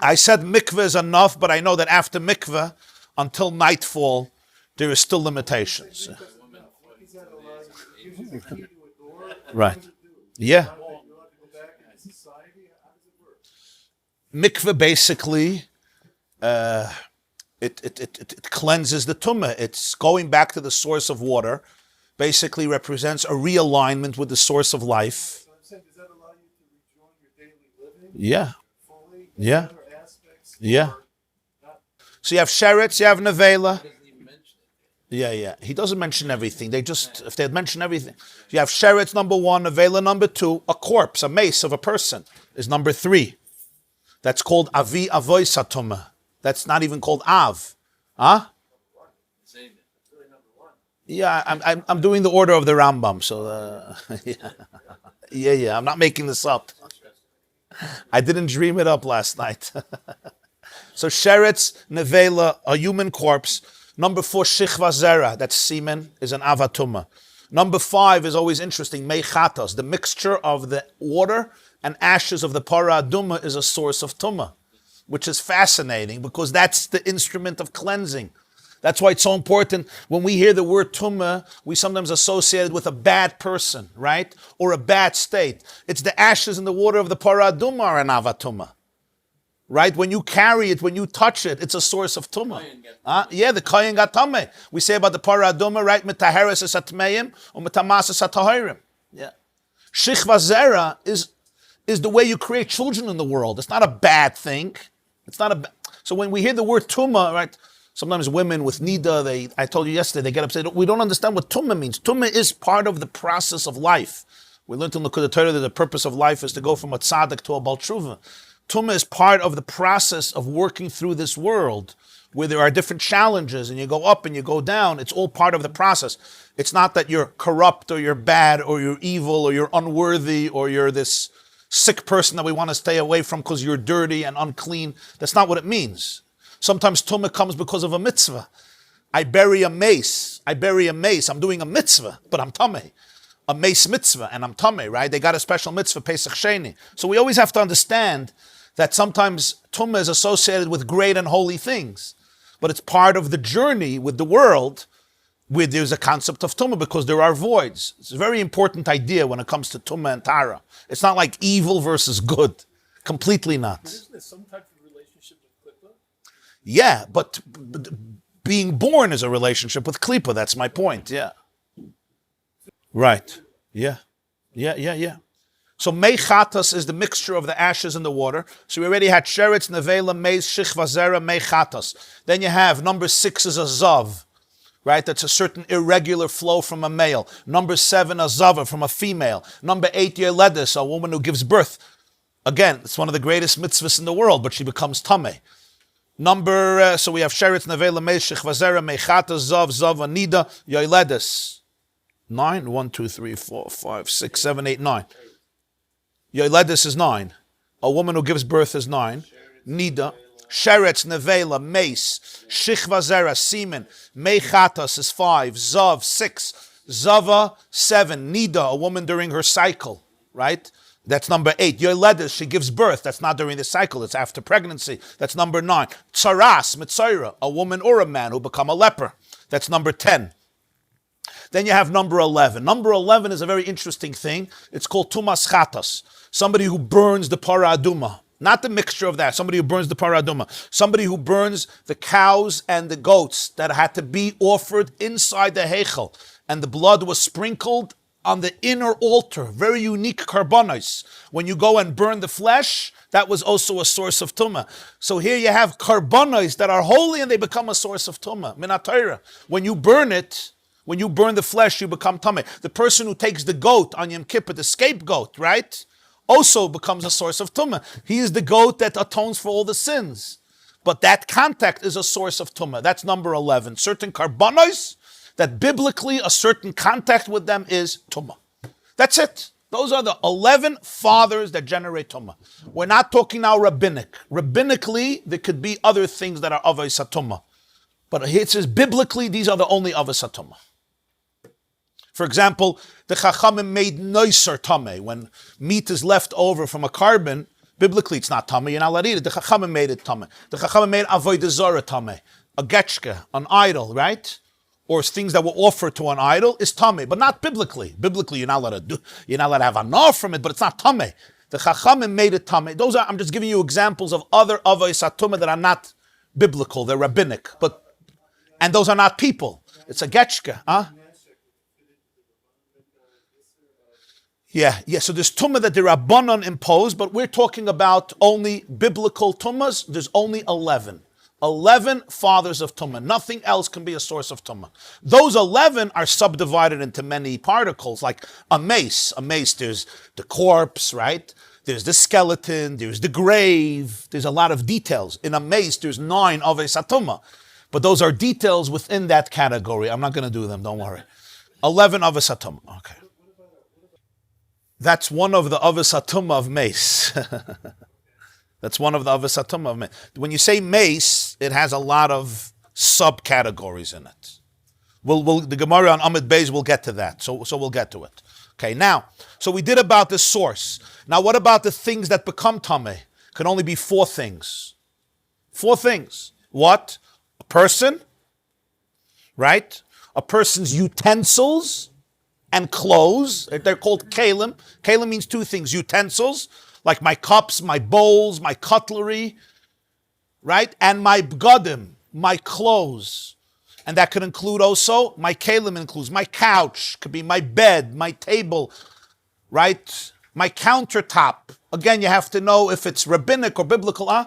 I said mikveh is enough, but I know that after mikveh, until nightfall, there is still limitations. Right. Yeah. Mikveh basically, it cleanses the tumah. It's going back to the source of water. Basically represents a realignment with the source of life. Yeah. Yeah. Yeah. So you have sheretz, you have nevela. Yeah. He doesn't mention everything. If they had mentioned everything. You have sheretz number 1, nevela number 2, a corpse, a mace of a person is number 3. That's called avi avoy satuma. That's not even called av. Huh? Yeah, I'm doing the order of the Rambam. So yeah. I'm not making this up. I didn't dream it up last night. So sheretz, nevela, a human corpse. Number 4, shichva zera, that's semen, is an avatuma. Number 5 is always interesting, meichatos, the mixture of the water and ashes of the para aduma is a source of tumah, which is fascinating because that's the instrument of cleansing. That's why it's so important. When we hear the word tumah, we sometimes associate it with a bad person, right? Or a bad state. It's the ashes and the water of the para aduma are an avatuma. Right? When you carry it, when you touch it, it's a source of tumah. Yeah, the kohen got tameh. We say about the para aduma, right? Mitaharis es atmeim, or mitamas es atahirim. Yeah. Shichva zera is the way you create children in the world. It's not a bad thing. So when we hear the word tumah, right? Sometimes women with nida, I told you yesterday, they get upset. We don't understand what tumah means. Tumah is part of the process of life. We learned in the Torah that the purpose of life is to go from a tzaddik to a bal tshuva. Tumah is part of the process of working through this world where there are different challenges and you go up and you go down. It's all part of the process. It's not that you're corrupt or you're bad or you're evil or you're unworthy or you're this sick person that we want to stay away from because you're dirty and unclean. That's not what it means. Sometimes tumah comes because of a mitzvah. I bury a mace. I'm doing a mitzvah, but I'm tameh. A mace mitzvah and I'm tameh, right? They got a special mitzvah, Pesach Sheni. So we always have to understand that sometimes tumah is associated with great and holy things, but it's part of the journey with the world where there's a concept of tumah because there are voids. It's a very important idea when it comes to tumah and tahara. It's not like evil versus good. Completely not. But isn't there some type of relationship with klipa? Yeah, but being born is a relationship with klipa. That's my point, yeah. Right. Yeah. So meichatas is the mixture of the ashes and the water. So we already had sheretz, nevela, meiz, shichva zera, meichatas. Then you have number 6 is a zav, right? That's a certain irregular flow from a male. Number 7, a zava from a female. Number 8, yeledis, a woman who gives birth. Again, it's one of the greatest mitzvahs in the world, but she becomes tameh. So we have sheretz, nevela, meiz, shichva zera, meichatas, zav, zava, nida, yeledis. 9, 1, 2, 3, 4, 5, 6, 7, 8, 9. Yoledis is 9. A woman who gives birth is 9. Nida. Sheretz, nevela, mace. Shichva zera, semen. Meichatas is 5. Zav, 6. Zava, 7. Nida, a woman during her cycle. Right? That's number 8. Yoledis, she gives birth. That's not during the cycle. It's after pregnancy. That's number 9. Tsaras, mitzaira, a woman or a man who become a leper. That's number 10. Then you have number 11. Number 11 is a very interesting thing. It's called tumas chatas. Somebody who burns the para aduma. Not the mixture of that. Somebody who burns the paraduma. Somebody who burns the cows and the goats that had to be offered inside the heichel. And the blood was sprinkled on the inner altar. Very unique karbonos. When you go and burn the flesh, that was also a source of tumah. So here you have karbonos that are holy and they become a source of tumah. Minat Torah. When you burn it, when you burn the flesh, you become tumah. The person who takes the goat on Yom Kippur, the scapegoat, right, also becomes a source of tumah. He is the goat that atones for all the sins. But that contact is a source of tumah. That's number 11. Certain karbonos that biblically a certain contact with them is tumah. That's it. Those are the 11 fathers that generate tumah. We're not talking now rabbinic. Rabbinically, there could be other things that are avos hatumah. But it says biblically, these are the only avos hatumah. For example, the Chachamim made noiser tameh. When meat is left over from a carbon, biblically it's not tameh, you're not allowed to eat it. The Chachamim made it tameh. The Chachamim made avodah zarah tameh. A getchke, an idol, right? Or things that were offered to an idol is tameh, but not biblically. Biblically, you're not allowed to have enough from it, but it's not tameh. The Chachamim made it tameh. I'm just giving you examples of other avos hatumah that are not biblical, they're rabbinic. And those are not people. It's a getchke, huh? Yeah. So there's tumah that the Rabbanon imposed, but we're talking about only biblical tumahs. There's only 11. 11 fathers of tumah. Nothing else can be a source of tumah. Those 11 are subdivided into many particles, like a mace. A mace, there's the corpse, right? There's the skeleton, there's the grave. There's a lot of details. In a mace, there's 9 avos hatumah. But those are details within that category. I'm not going to do them, don't worry. 11 avos hatumah. Okay. That's one of the avos hatumah of mace. That's one of the avos hatumah of mace. When you say mace, it has a lot of subcategories in it. The Gemara on Amud Beis will get to that. So we'll get to it. Okay, now, so we did about the source. Now, what about the things that become tameh? Can only be 4 things. 4 things. What? A person, right? A person's utensils and clothes. They're called kalim. Kalim means 2 things. Utensils, like my cups, my bowls, my cutlery, right? And my bgadim, my clothes. And that could include also, my kalim includes my couch, could be my bed, my table, right? My countertop. Again, you have to know if it's rabbinic or biblical, huh?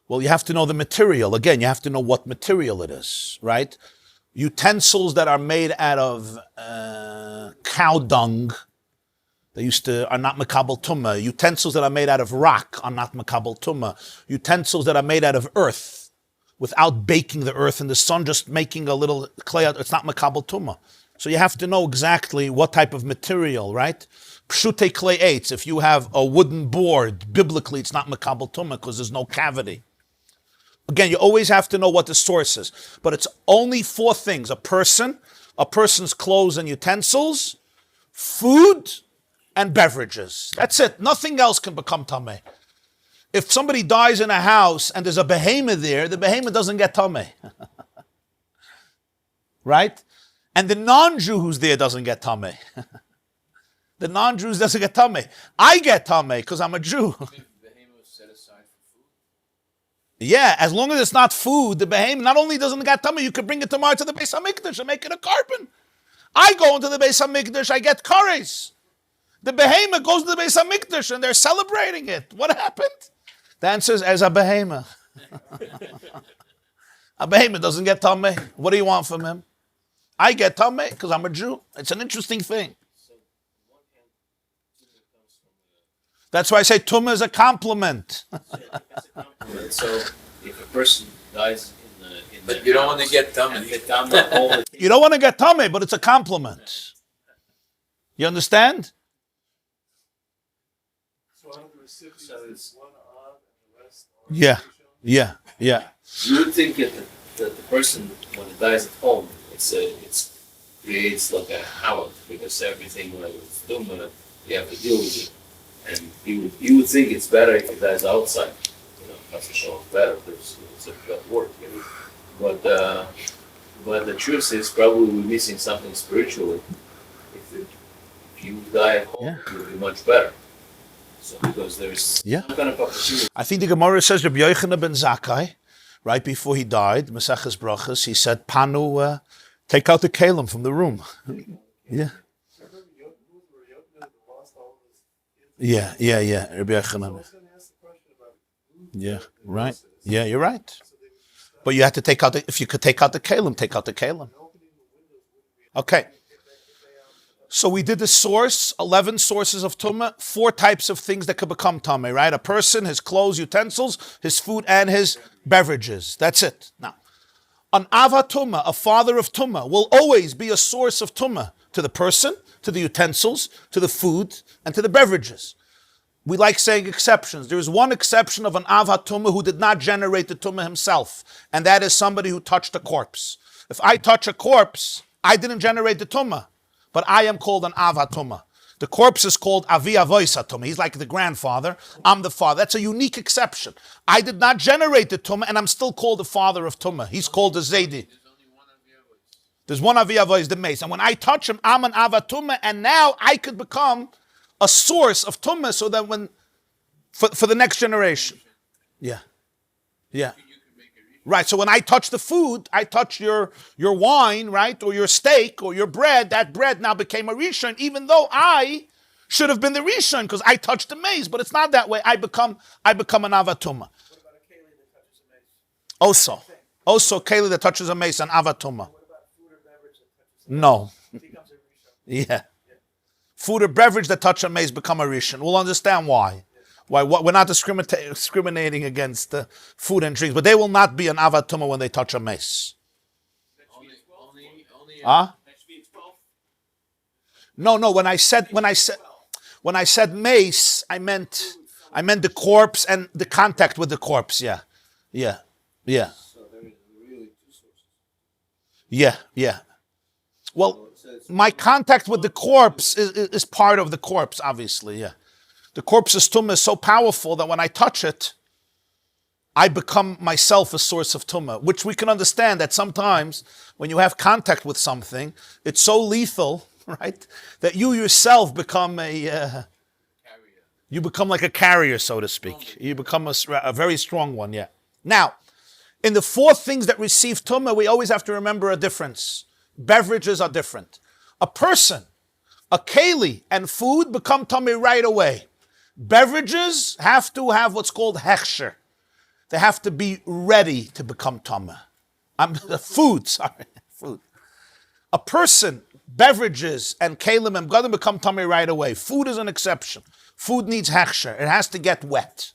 Well, you have to know the material. Again, you have to know what material it is, right? Utensils that are made out of cow dung, are not makabel tumah. Utensils that are made out of rock are not makabel tumah. Utensils that are made out of earth, without baking the earth in the sun, just making a little clay, it's not makabel tumah. So you have to know exactly what type of material, right? Pshute clay eitz, if you have a wooden board, biblically it's not makabel tumah because there's no cavity. Again, you always have to know what the source is. But it's only 4 things. A person's clothes and utensils, food, and beverages. That's it. Nothing else can become tameh. If somebody dies in a house and there's a behemoth there, the behemoth doesn't get tameh. Right? And the non-Jew who's there doesn't get tameh. The non-Jew doesn't get tameh. I get tameh because I'm a Jew. Yeah, as long as it's not food, the behemoth not only doesn't get tummy, you could bring it tomorrow to the Beis HaMikdash and make it a carbon. I go into the Beis HaMikdash, I get kares. The behemoth goes to the Beis HaMikdash and they're celebrating it. What happened? The answer is as a behemoth. A behemoth doesn't get tummy. What do you want from him? I get tummy because I'm a Jew. It's an interesting thing. That's why I say tumah is a compliment. So if a person dies in the you don't want to get tummy. You don't want to get tummy, but it's a compliment. You understand? So one of the recipients is one odd and the rest are Yeah. You would think that the person, when it dies at home, it creates like a havoc because everything like it's tumah, you have to deal with it. And you would think it's better if it dies outside. That's the show better. It's a good work. But the truth is probably we're missing something spiritually. If you die at home, it will be much better. So because there's Yeah. some kind of opportunity. I think the Gemara says Rabbi Yochanan ben Zakkai, right before he died, Maseches Brachas, he said, Panu, take out the kalim from the room. Yeah. Yeah. Rabbi Yochanan. Yeah, right. Yeah, you're right. But you have to take out if you could take out the kalim, take out the kalim. Okay. So we did the source, 11 sources of tumah, 4 types of things that could become tumah, right? A person, his clothes, utensils, his food, and his beverages. That's it. Now, an ava tumah, a father of tumah, will always be a source of tumah to the person, to the utensils, to the food, and to the beverages. We like saying exceptions. There is one exception of an ava tumah who did not generate the tumah himself, and that is somebody who touched a corpse. If I touch a corpse, I didn't generate the tumah, but I am called an ava tumah. The corpse is called avi avoisa tumah. He's like the grandfather. I'm the father. That's a unique exception. I did not generate the tumah, and I'm still called the father of tumah. He's called the zaydi. There's one avi avois, the mace. And when I touch him, I'm an ava tumah, and now I could become a source of tumah, so that when for the next generation. Yeah. Right, so when I touch the food, I touch your wine, right, or your steak, or your bread, that bread now became a rishon, even though I should have been the rishon, because I touched the maize, but it's not that way. I become an avatuma. What about a keli that touches a mace? Also keli that touches a mace, an avatuma. What about food or beverage that touches a mace? No. It becomes a rishon. Yeah. Food or beverage that touch a mace become a rishon. We'll understand why. We're not discriminating against food and drinks, but they will not be an avatuma when they touch a mace. Huh? No. When I said mace, I meant the corpse and the contact with the corpse. Yeah. So there is really 2 sources. Yeah. Well, my contact with the corpse is part of the corpse, obviously. Yeah. The corpse's tumah is so powerful that when I touch it, I become myself a source of tumah, which we can understand that sometimes when you have contact with something, it's so lethal, right, that you yourself become you become like a carrier, so to speak. You become a very strong one, yeah. Now, in the 4 things that receive tumah, we always have to remember a difference. Beverages are different. A person, a keli, and food become tumah right away. Beverages have to have what's called hechsher. They have to be ready to become tumah. Food. A person, beverages, and kelim and gadim become tumah right away. Food is an exception. Food needs hechsher. It has to get wet.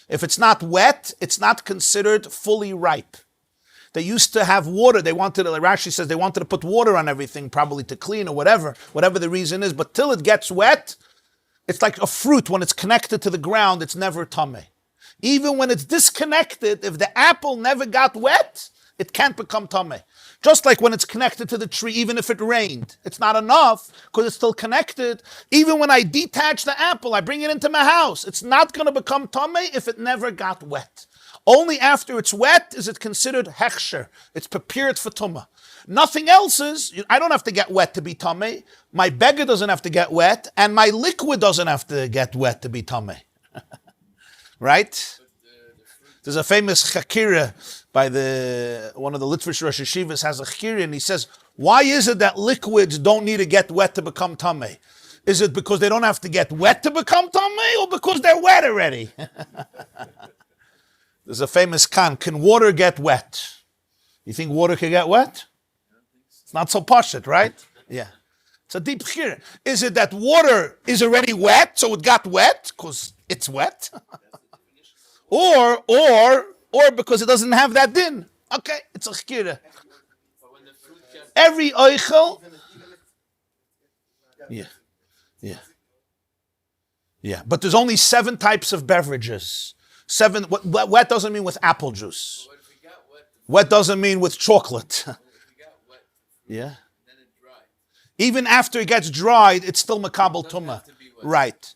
If it's not wet, it's not considered fully ripe. They used to have water. Rashi says they wanted to put water on everything, probably to clean or whatever the reason is. But till it gets wet, it's like a fruit. When it's connected to the ground, it's never tameh. Even when it's disconnected, if the apple never got wet, it can't become tameh. Just like when it's connected to the tree, even if it rained, it's not enough because it's still connected. Even when I detach the apple, I bring it into my house, it's not going to become tameh if it never got wet. Only after it's wet is it considered hechsher. It's prepared for tumah. Nothing else is. I don't have to get wet to be tameh. My beggar doesn't have to get wet, and my liquid doesn't have to get wet to be tameh. Right? There's a famous chakira by one of the Litvish Rosh Hashivas has a chakira, and he says, why is it that liquids don't need to get wet to become tameh? Is it because they don't have to get wet to become tameh, or because they're wet already? There's a famous can water get wet? You think water can get wet? It's not so pashut, right? Yeah. It's a deep chakira. Is it that water is already wet, so it got wet because it's wet? Or because it doesn't have that din. Okay, it's a chakira. Every oichel. Yeah. But there's only 7 types of beverages. 7. Wet doesn't mean with apple juice. Wet doesn't mean with chocolate. Yeah. Even after it gets dried, it's still makabel tumah. Right.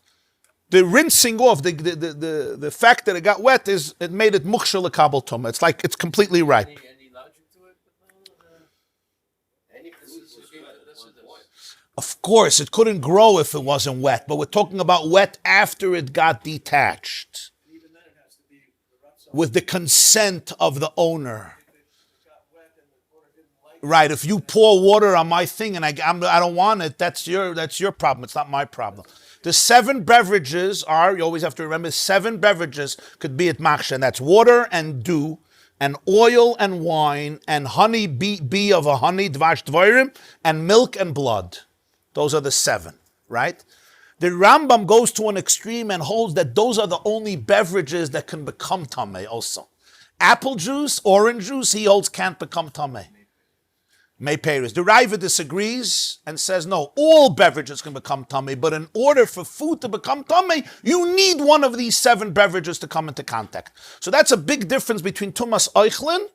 The rinsing off, the fact that it got wet it made it mukshal makabel tumah. It's like it's completely ripe. Any logic to it? Of course, it couldn't grow if it wasn't wet, but we're talking about wet after it got detached. Even then it has to be the rough side. With the consent of the owner. If it got wet and the owner didn't like Right, if you pour water on my thing and I don't want it, that's your problem. It's not my problem. The 7 beverages are, you always have to remember, 7 beverages could be at Machsha, and that's water and dew, and oil and wine, and honey, bee of a honey, dvash dvorim, and milk and blood. Those are the 7, right? The Rambam goes to an extreme and holds that those are the only beverages that can become tameh also. Apple juice, orange juice, he holds can't become tameh. May Paris. The Raiva disagrees and says, no, all beverages can become tummy, but in order for food to become tummy, you need one of these 7 beverages to come into contact. So that's a big difference between Tumas Eichlin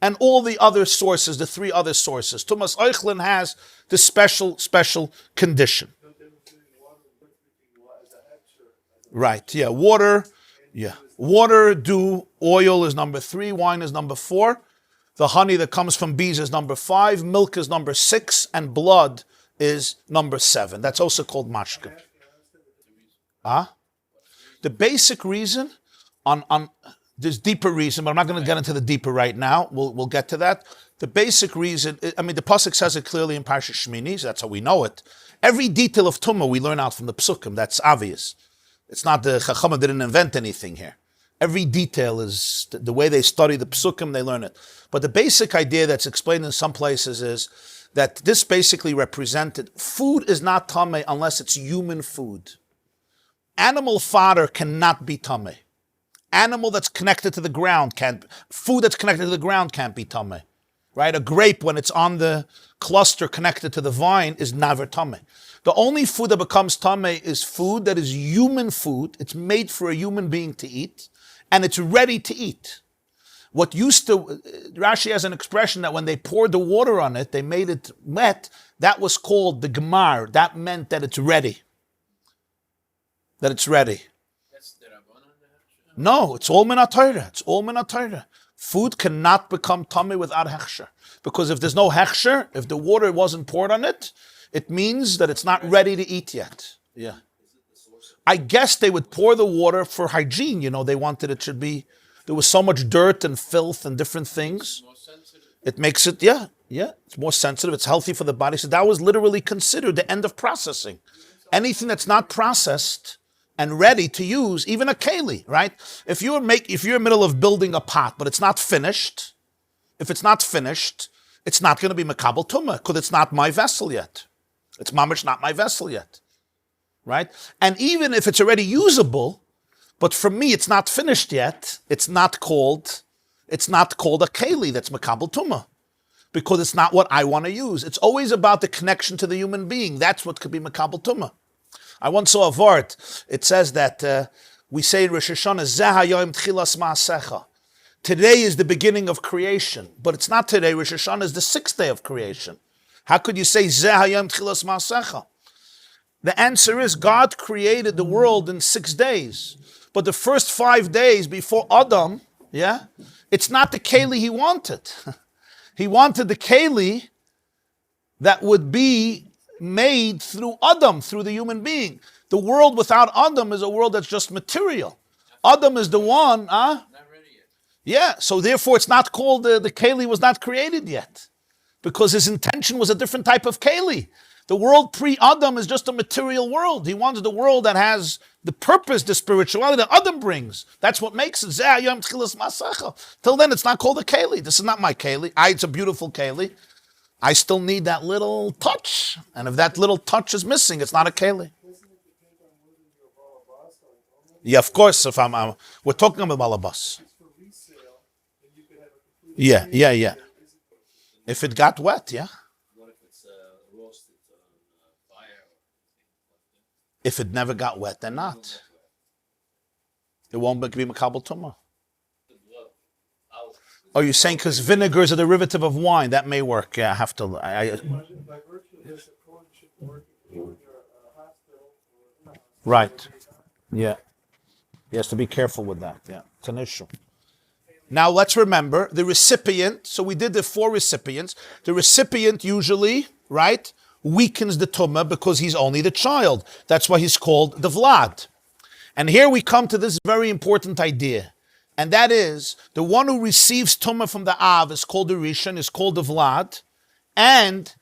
and all the other sources, the 3 other sources. Tumas Eichlin has this special condition. Right, yeah, water, dew, oil is number 3, wine is number 4. The honey that comes from bees is number 5, milk is number 6, and blood is number 7. That's also called mashka. The basic reason, there's deeper reason, but I'm not going to get into the deeper right now. We'll get to that. The basic reason, the pasuk says it clearly in Parshas Shmini, so that's how we know it. Every detail of Tumah we learn out from the psukim. That's obvious. It's not the Chachamim didn't invent anything here. Every detail is the way they study the psukim, they learn it. But the basic idea that's explained in some places is that this basically represented food is not tameh unless it's human food. Animal fodder cannot be tameh. Animal that's connected to the ground food that's connected to the ground can't be tameh. Right? A grape, when it's on the cluster connected to the vine, is never tameh. The only food that becomes tameh is food that is human food. It's made for a human being to eat. And it's ready to eat. Rashi has an expression that when they poured the water on it, they made it wet, that was called the gemar. That meant that it's ready. That it's ready. No, it's all min ha-Torah. It's all min ha-Torah. Food cannot become tummy without hechsher. Because if there's no hechsher, if the water wasn't poured on it, it means that it's not ready to eat yet. Yeah. I guess they would pour the water for hygiene. They wanted it should be, there was so much dirt and filth and different things. It makes it, it's more sensitive. It's healthy for the body. So that was literally considered the end of processing. Anything that's not processed and ready to use, even a keli, right? If you're in the middle of building a pot, but it's not finished, if it's not finished, it's not going to be makabel tumah because it's not my vessel yet. It's mamish not my vessel yet. Right? And even if it's already usable, but for me it's not finished yet, it's not called a keli that's makabel tumah, because it's not what I want to use. It's always about the connection to the human being. That's what could be makabel tumah. I once saw a vart. It says that we say in Rosh Hashanah, Zeh hayom tchilas ma'asecha. Today is the beginning of creation, but it's not today. Rosh Hashanah is the 6th day of creation. How could you say Zeh hayom tchilas ma'asecha? The answer is God created the world in 6 days. But the first 5 days before Adam, it's not the keli he wanted. He wanted the keli that would be made through Adam, through the human being. The world without Adam is a world that's just material. Adam is the one, Not ready yet. Yeah, so therefore it's not called, the keli was not created yet. Because his intention was a different type of keli. The world pre-Adam is just a material world. He wanted the world that has the purpose, the spirituality that Adam brings. That's what makes it. Till then, it's not called a keli. This is not my keli. It's a beautiful keli. I still need that little touch. And if that little touch is missing, it's not a keli. Yeah, of course. If we're talking about balabas. Yeah. If it got wet, If it never got wet, then not. It won't be makabel tumah. Oh, you're saying because vinegar is a derivative of wine. That may work. Yeah, I have to. Right. Yeah. He has to be careful with that. Yeah, it's an issue. Now let's remember the recipient. So we did the 4 recipients. The recipient usually, right, weakens the tumah because he's only the child. That's why he's called the Vlad. And here we come to this very important idea. And that is, the one who receives tumah from the Av is called the Rishon, is called the Vlad, and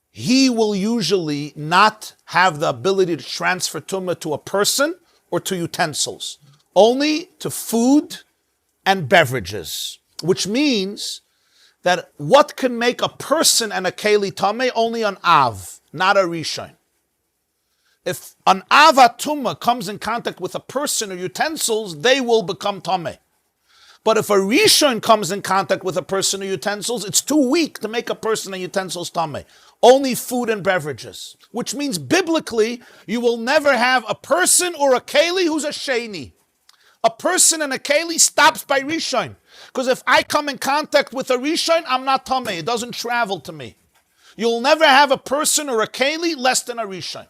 he will usually not have the ability to transfer tumah to a person or to utensils, only to food and beverages, which means that what can make a person and a keli tameh? Only an Av, not a Rishon. If an avatuma comes in contact with a person or utensils, they will become tameh. But if a rishon comes in contact with a person or utensils, it's too weak to make a person and utensils tameh. Only food and beverages. Which means biblically, you will never have a person or a keli who's a sheni. A person and a keli stops by rishon. Because if I come in contact with a rishon, I'm not tameh. It doesn't travel to me. You'll never have a person or a keli less than a rishon.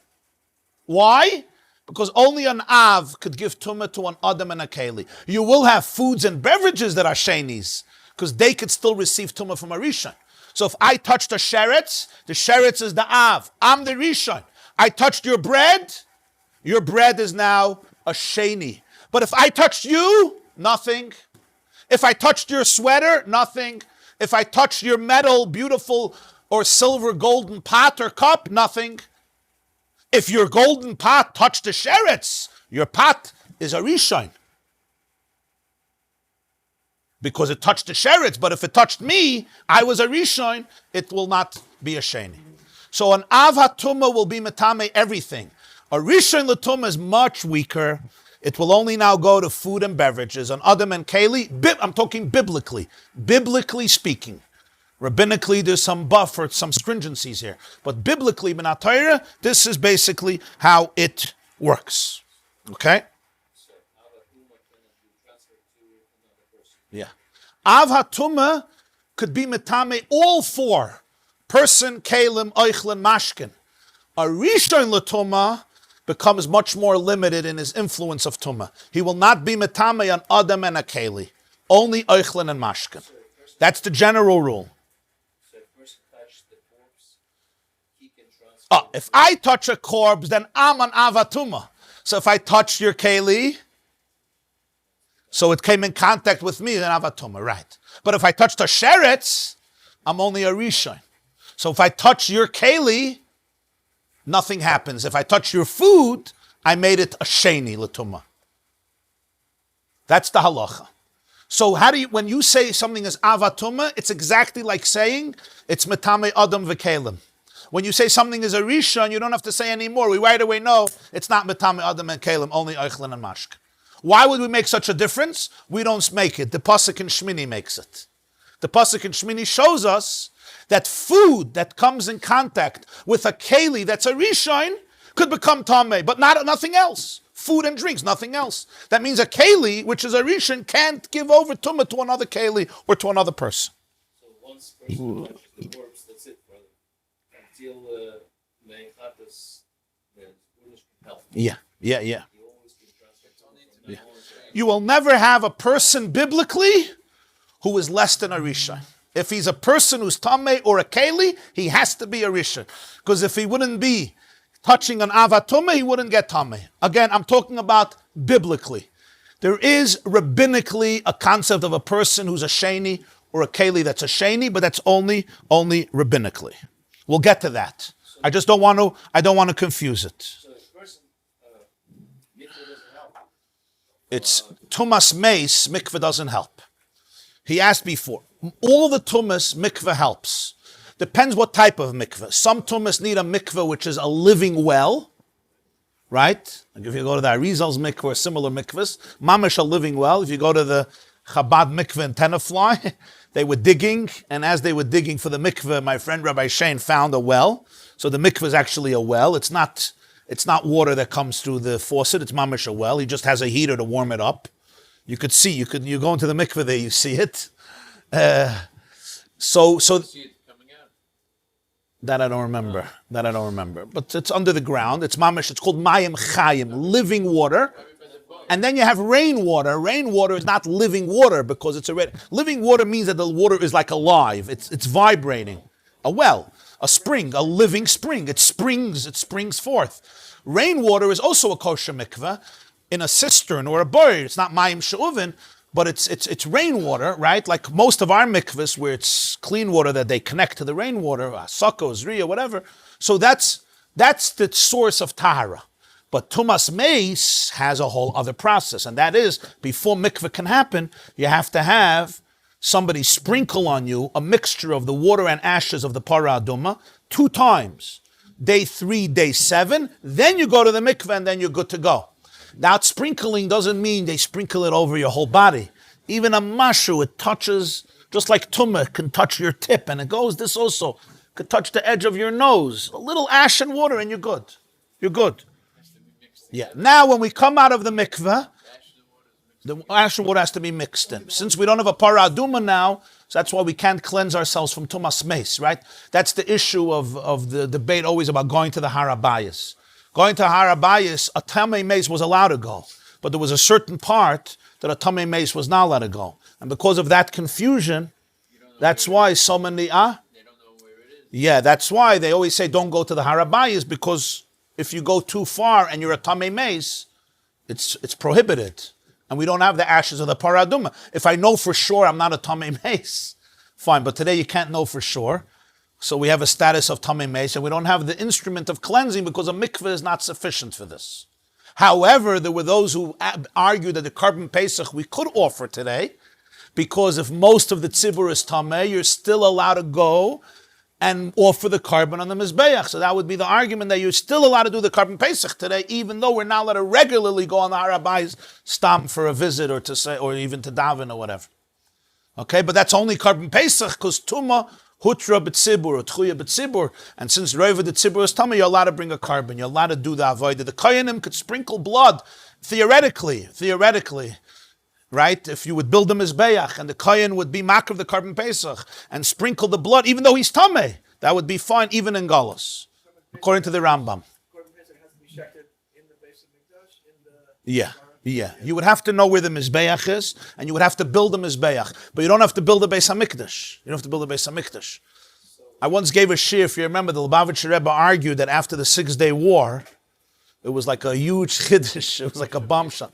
Why? Because only an Av could give tumah to an Adam and a Keli. You will have foods and beverages that are shenis, because they could still receive tumah from a Rishon. So if I touched the sheretz is the Av. I'm the Rishon. I touched your bread is now a sheni. But if I touched you, nothing. If I touched your sweater, nothing. If I touched your metal, beautiful, or silver, golden pot or cup, nothing. If your golden pot touched the sheretz, your pot is a rishon. Because it touched the sheretz, but if it touched me, I was a rishon, it will not be a sheni. So an av hatumah will be metame everything. A rishon l'tumah is much weaker. It will only now go to food and beverages. An adam and keli, I'm talking biblically speaking. Rabbinically, there's some buffer, some stringencies here. But biblically, B'nai Torah, this is basically how it works. Okay? Yeah. Av HaTumah could be metame all four. Person, Kalim, Eichlin, Mashkin. A Rishon L'Tumah becomes much more limited in his influence of Tumah. He will not be metame an Adam and a Keli. Only Eichlin and Mashkin. That's the general rule. If I touch a corpse, then I'm an avatuma. So if I touch your keli, so it came in contact with me, then avatuma, right? But if I touched a sheretz, I'm only a rishon. So if I touch your keli, nothing happens. If I touch your food, I made it a sheni l'tuma. That's the halacha. So when you say something is avatuma, it's exactly like saying it's metame adam v'kelim. When you say something is a rishon, you don't have to say anymore. We right away know it's not metame adam and kelim, only eichlin and mashk. Why would we make such a difference? We don't make it. The pasuk in Shmini makes it. The pasuk in Shmini shows us that food that comes in contact with a keli that's a rishon could become tameh, but nothing else. Food and drinks, nothing else. That means a keli, which is a rishon, can't give over tumah to another keli or to another person. So once person touches the corpse, that's it, brother. Until help. Yeah. You will never have a person biblically who is less than a rishon. If he's a person who's tameh or a keli, he has to be a rishon. Because if he wouldn't be touching an avatuma, he wouldn't get tameh. Again, I'm talking about biblically. There is rabbinically a concept of a person who's a sheni or a keli that's a sheni, but that's only rabbinically. We'll get to that. I just don't want to confuse it. So if person, mikveh doesn't help. It's tumas meis, mikveh doesn't help. He asked before, all the tumas, mikveh helps. Depends what type of mikveh. Some tumas need a mikveh which is a living well, right? Like if you go to the Arizal's mikveh or similar mikvehs, mamish a living well. If you go to the Chabad mikveh in Tenafly, they were digging, and as they were digging for the mikveh, my friend Rabbi Shane found a well. So the mikveh is actually a well. It's not water that comes through the faucet. It's mamish a well. He just has a heater to warm it up. You could see. You go into the mikveh there. You see it. So that I don't remember. But it's under the ground. It's mamish. It's called mayim chayim, living water. And then you have rainwater. Rainwater is not living water because it's living water means that the water is like alive. It's vibrating. A well. a spring, a living spring. It springs forth. Rainwater is also a kosher mikveh in a cistern or a boir. It's not mayim she'uvin, but it's rainwater, right? Like most of our mikvahs, where it's clean water that they connect to the rainwater, sako, zriya, whatever. So that's the source of tahara. But tumas meis has a whole other process, and that is, before mikveh can happen, you have to have somebody sprinkle on you a mixture of the water and ashes of the para aduma 2 times. Day 3, day 7, then you go to the mikveh and then you're good to go. Now, sprinkling doesn't mean they sprinkle it over your whole body. Even a mashu, it touches, just like tumah can touch your tip, and it goes, this also could touch the edge of your nose. A little ash and water and you're good. You're good. Yeah. Now, when we come out of the mikveh, the ash and water has to be mixed in. Since we don't have a para aduma now, so that's why we can't cleanse ourselves from tumas meis, right? That's the issue of the debate always about going to the harabayas. Going to harabayas, a tamei meis was allowed to go, but there was a certain part that a tamei meis was not allowed to go. And because of that confusion, that's why so many, They don't know where it is. yeah, that's why they always say don't go to the harabayas, because if you go too far and you're a tamei meis, it's prohibited. And we don't have the ashes of the paraduma. If I know for sure I'm not a tamei meis, fine. But today you can't know for sure. So we have a status of tamei meis, and we don't have the instrument of cleansing because a mikveh is not sufficient for this. However, there were those who argued that the carbon pesach we could offer today, because if most of the tzibur is tamei, you're still allowed to go and offer the carbon on the mizbeach. So that would be the argument that you're still allowed to do the carbon pesach today, even though we're not allowed to regularly go on the harabayis stam for a visit or to say, or even to daven or whatever. Okay, but that's only carbon pesach because tumah hutra b'tzibur or tchuya b'tzibur, and since rova the tzibur is tamei, you're allowed to bring a carbon. You're allowed to do the avodah. The kohanim could sprinkle blood theoretically. Right? If you would build a mizbeach and the kohen would be makar of the carbon pesach and sprinkle the blood, even though he's tamei, that would be fine even in galus, according to the Rambam. Carbon pesach has to be shechted in the base of mikdash, in the... Yeah. You would have to know where the mizbeach is, and you would have to build a mizbeach, but you don't have to build a beis hamikdash. You don't have to build a beis hamikdash. I once gave a shir, if you remember, the Lubavitcher Rebbe argued that after the 6-day war, it was like a huge chiddush. It was like a bombshell.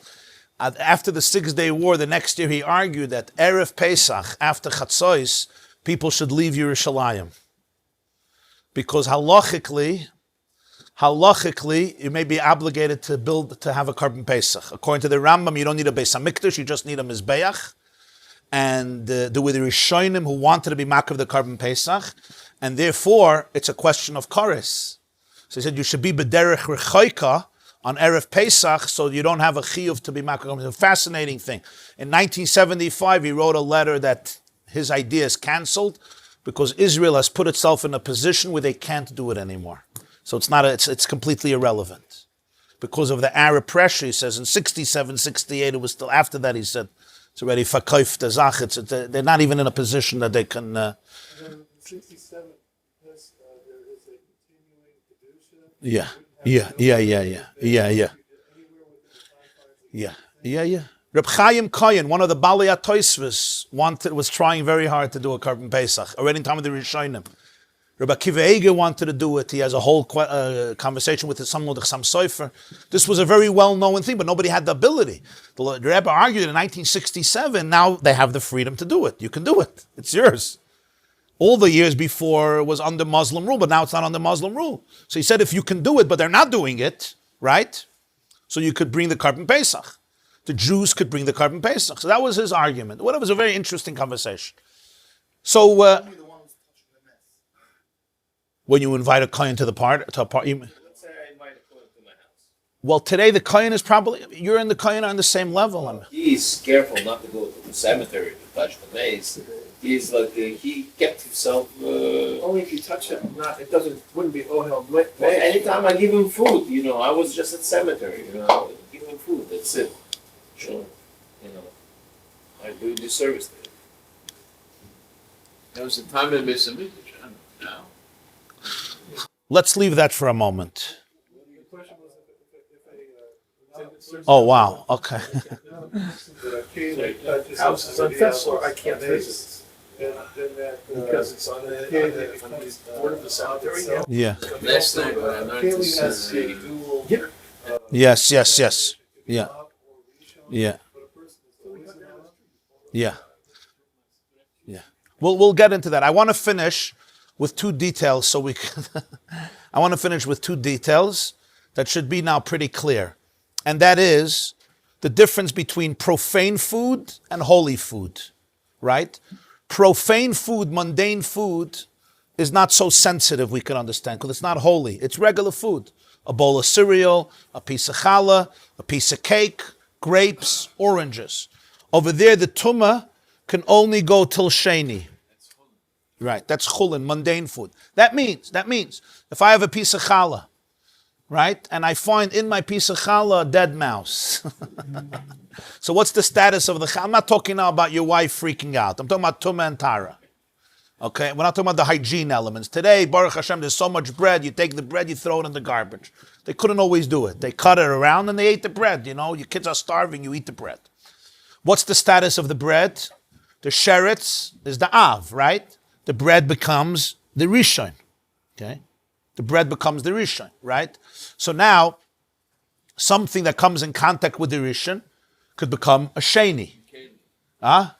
After the 6-day war, the next year he argued that Erev Pesach, after Chatzos, people should leave Yerushalayim. Because halachically, you may be obligated to have a carbon Pesach. According to the Rambam, you don't need a Beis HaMikdash, you just need a Mizbeach. And there were the Rishonim who wanted to be makar of the carbon Pesach, and therefore it's a question of kares. So he said you should be b'derech rechoika on Erev Pesach, so you don't have a chiyuv to be makar. It's a fascinating thing. In 1975, he wrote a letter that his idea is canceled because Israel has put itself in a position where they can't do it anymore. So it's completely irrelevant. Because of the Arab pressure, he says, in 67, 68, it was still after that, he said, it's already fakayf the zach. They're not even in a position that they can... 67, there is a continuing kedusha. Yeah. Reb Chaim Kohen, one of the Balei HaTosfos, was trying very hard to do a carbon Pesach, already in time of the Rishonim. Rabbi Akiva Eiger wanted to do it. He has a whole conversation with his son, Chaim Sofer. This was a very well-known thing, but nobody had the ability. The Rebbe argued in 1967, now they have the freedom to do it. You can do it. It's yours. All the years before it was under Muslim rule, but now it's not under Muslim rule. So he said if you can do it, but they're not doing it, right? So you could bring the carbon Pesach. The Jews could bring the carbon Pesach. So that was his argument. Well, it was a very interesting conversation. So... when you invite a kohen to a party, Let's say I invite a kohen to my house. well, today the kohen is probably, you're and the kohen are on the same level. I mean. He's careful not to go to the cemetery to touch the mace. He's like he kept himself. Only if you touch it, wouldn't be ohel. Anytime I give him food, I was just at cemetery. I give him food. That's it. Sure, I do this service to him. There was a time in Mississippi, now. Let's leave that for a moment. The question was if a Oh, wow. Okay. the king touches House is somebody unfenced, so else's I can't face it. then that. Because it's on the board of the cemetery. Yeah. Last night when I learned to Kaylee has say, a dual. Yes. Yeah. Yeah. Yeah. Yeah. We'll get into that. I want to finish with two details so we can I want to finish with two details that should be now pretty clear. And that is the difference between profane food and holy food. Right? Profane food, mundane food, is not so sensitive, we can understand, because it's not holy. It's regular food. A bowl of cereal, a piece of challah, a piece of cake, grapes, oranges. Over there, the Tumah can only go till Sheni. Right, that's chulin, mundane food. That means, if I have a piece of challah, right, and I find in my piece of challah a dead mouse. So what's the status of the challah? I'm not talking now about your wife freaking out. I'm talking about Tumah and Tahara. Okay, we're not talking about the hygiene elements. Today, Baruch Hashem, there's so much bread, you take the bread, you throw it in the garbage. They couldn't always do it. They cut it around and they ate the bread, your kids are starving, you eat the bread. What's the status of the bread? The sheretz is the av, right? The bread becomes the rishon, okay? The bread becomes the rishon, right? So now, something that comes in contact with the rishon could become a sheni. Huh?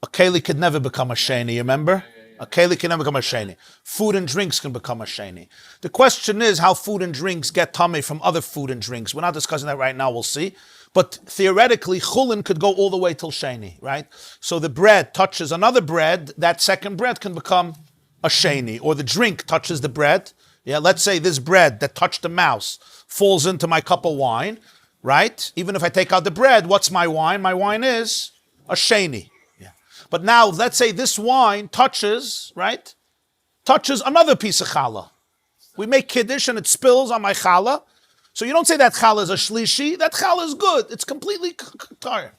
A keli could never become a sheni, remember? A keli can never become a sheni. Food and drinks can become a sheni. The question is how food and drinks get tummy from other food and drinks. We're not discussing that right now, we'll see. But theoretically, chulin could go all the way till sheni, right? So the bread touches another bread, that second bread can become a sheni. Or the drink touches the bread. Yeah, let's say this bread that touched the mouse falls into my cup of wine, right? Even if I take out the bread, what's my wine? My wine is a sheni. Yeah. But now, let's say this wine touches, right? Touches another piece of challah. We make kiddush and it spills on my challah. So you don't say that challah is a shlishi. That challah is good. It's completely tired.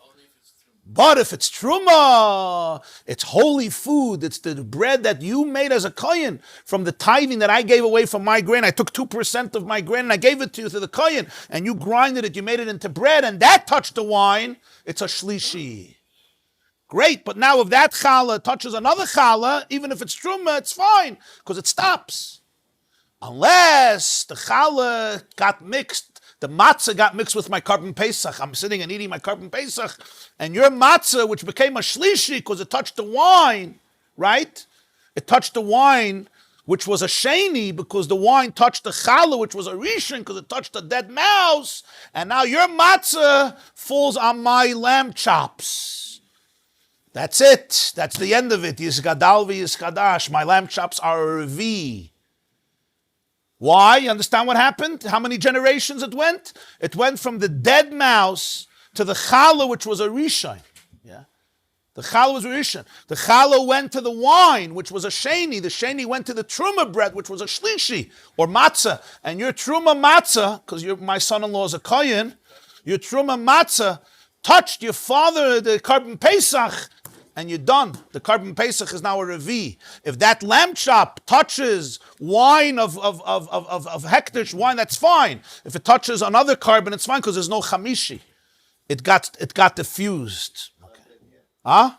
But if it's truma, it's holy food. It's the bread that you made as a kohen from the tithing that I gave away from my grain. I took 2% of my grain and I gave it to you, to the kohen, and you grinded it, you made it into bread, and that touched the wine. It's a shlishi. Great, but now if that challah touches another challah, even if it's truma, it's fine, because it stops. Unless the challah got mixed, the matzah got mixed with my carbon pesach. I'm sitting and eating my carbon pesach, and your matzah, which became a shlishi because it touched the wine, right? It touched the wine, which was a sheni, because the wine touched the challah, which was a rishon, because it touched the dead mouse, and now your matzah falls on my lamb chops. That's it. That's the end of it. Yizgadal v'yizgadash. My lamb chops are a revi. Why? You understand what happened? How many generations it went? It went from the dead mouse to the challah, which was a rishon. Yeah, the challah was a rishon. The challah went to the wine, which was a sheni. The sheni went to the truma bread, which was a shlishi, or matzah. And your truma matzah, because my son-in-law is a kohen, your truma matzah touched your father, the carbon pesach, and you're done. The carbon pesach is now a revi. If that lamb chop touches wine of hektish wine, that's fine. If it touches another carbon, it's fine because there's no chamishi. It got diffused. Okay. Huh?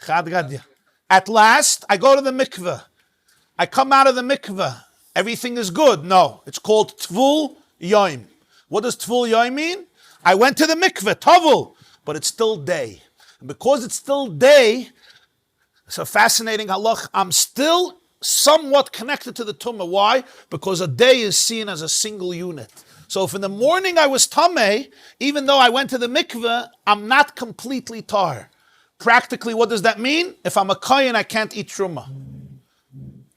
Chad gadya. At last, I go to the mikveh. I come out of the mikveh. Everything is good. No, it's called tvul yoim. What does tvul yoim mean? I went to the mikveh, tavul, but it's still day. And because it's still day, it's a fascinating halach, I'm still somewhat connected to the tumah. Why? Because a day is seen as a single unit. So if in the morning I was tameh, even though I went to the mikveh, I'm not completely tar. Practically, what does that mean? If I'm a kohen, I can't eat truma.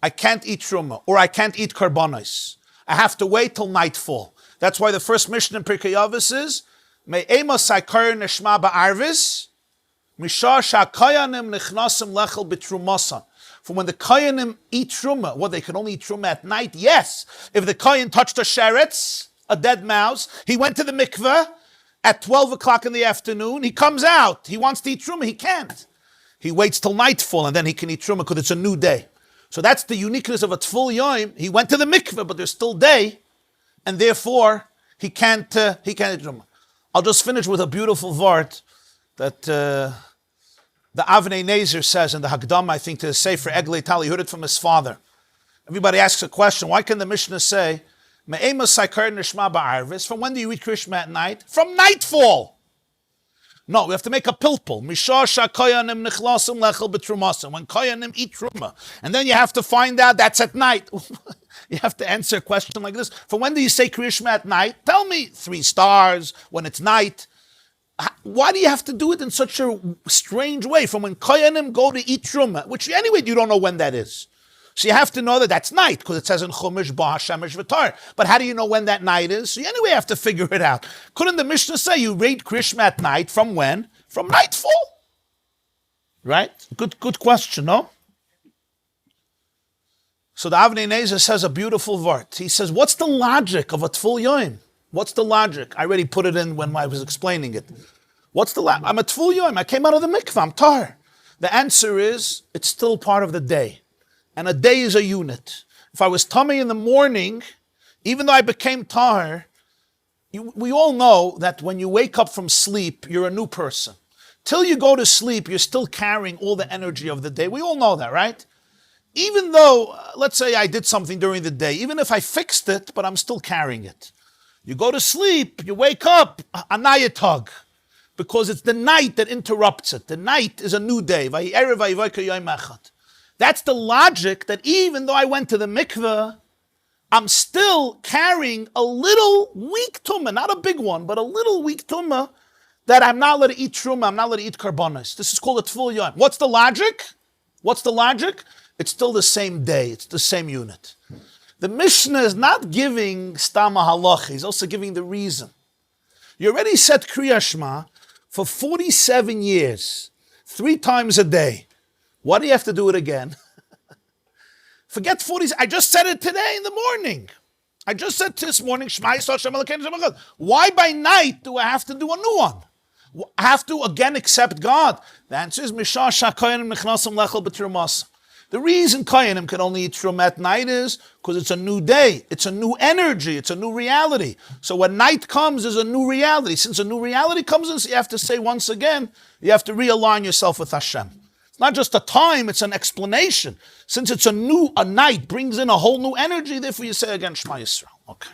I can't eat truma, or I can't eat karbanos. I have to wait till nightfall. That's why the first mission in Pirkei Avos is Me'ema saikar neshma ba'arvis misha sha'koyanim nichnasim lechel b'trumasan. From when the koyanim eat truma, they can only eat truma at night? Yes. If the koyan touched a sheretz, a dead mouse, he went to the mikveh at 12 o'clock in the afternoon, he comes out, he wants to eat truma, he can't. He waits till nightfall and then he can eat truma because it's a new day. So that's the uniqueness of a tful yoim. He went to the mikveh, but there's still day, and therefore he can't eat truma. I'll just finish with a beautiful vart that the Avnei Nezer says in the Hagdam, I think, to the Sefer Eglei Tal, he heard it from his father. Everybody asks a question, why can the Mishnah say, from when do you eat Krishma at night? From nightfall. No, we have to make a pilpul. When koyanim eat truma. And then you have to find out that's at night. You have to answer a question like this. From when do you say Krishma at night? Tell me 3 stars, when it's night. Why do you have to do it in such a strange way? From when koyanim go to eat truma, which anyway you don't know when that is. So you have to know that that's night, because it says in Chumash, Ba Hashemesh V'tar. But how do you know when that night is? So you anyway have to figure it out. Couldn't the Mishnah say you read Krishma at night from when? From nightfall. Right? Good question, no? So the Avnei Nezer says a beautiful word. He says, what's the logic of a Tful Yoim? What's the logic? I already put it in when I was explaining it. What's the logic? I'm a Tful Yoim. I came out of the mikveh. I'm tar. The answer is, it's still part of the day. And a day is a unit. If I was tummy in the morning, even though I became tahar, we all know that when you wake up from sleep, you're a new person. Till you go to sleep, you're still carrying all the energy of the day. We all know that, right? Even though, let's say I did something during the day, even if I fixed it, but I'm still carrying it. You go to sleep, you wake up, anayatag, because it's the night that interrupts it. The night is a new day. That's the logic that even though I went to the mikveh, I'm still carrying a little weak tumah, not a big one, but a little weak tumah that I'm not allowed to eat truma, I'm not allowed to eat karbonos. This is called a tful yom. What's the logic? What's the logic? It's still the same day, it's the same unit. The Mishnah is not giving stama halacha, he's also giving the reason. You already said Kriya Shema for 47 years, 3 times a day. Why do you have to do it again? Forget 40. I just said it today in the morning. I just said this morning, Shema Yisrael Hashem Elokeinu Hashem Echad. Why by night do I have to do a new one? I have to again accept God. The answer is Mishah Shakoyanim Nechnasam Lechel B'Trumas. The reason Koyanim can only eat Trum at night is because it's a new day. It's a new energy. It's a new reality. So when night comes, there's a new reality. Since a new reality comes in, so you have to say once again, you have to realign yourself with Hashem. It's not just a time, it's an explanation. Since it's a night brings in a whole new energy, therefore you say again, Shema Yisrael. Okay.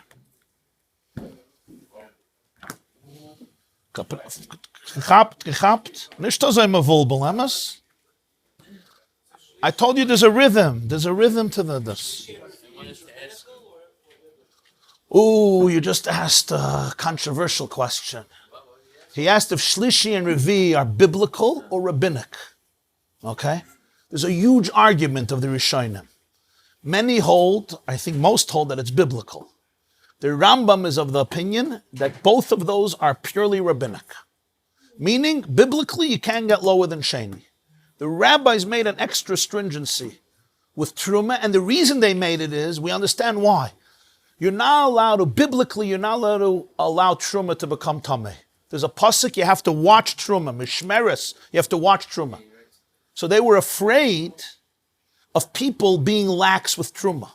Gehabt. Nicht so immer vulbel, emes. I told you there's a rhythm. There's a rhythm to this. Ooh, you just asked a controversial question. He asked if Shlishi and Revi are biblical or rabbinic. Okay? There's a huge argument of the Rishonim. Many hold, I think most hold, that it's biblical. The Rambam is of the opinion that both of those are purely rabbinic. Meaning, biblically, you can't get lower than Sheni. The rabbis made an extra stringency with Truma, and the reason they made it is, we understand why. You're not allowed to, biblically, you're not allowed to allow Truma to become Tameh. There's a pasuk, you have to watch Truma, Mishmeres, you have to watch Truma. So they were afraid of people being lax with Truma.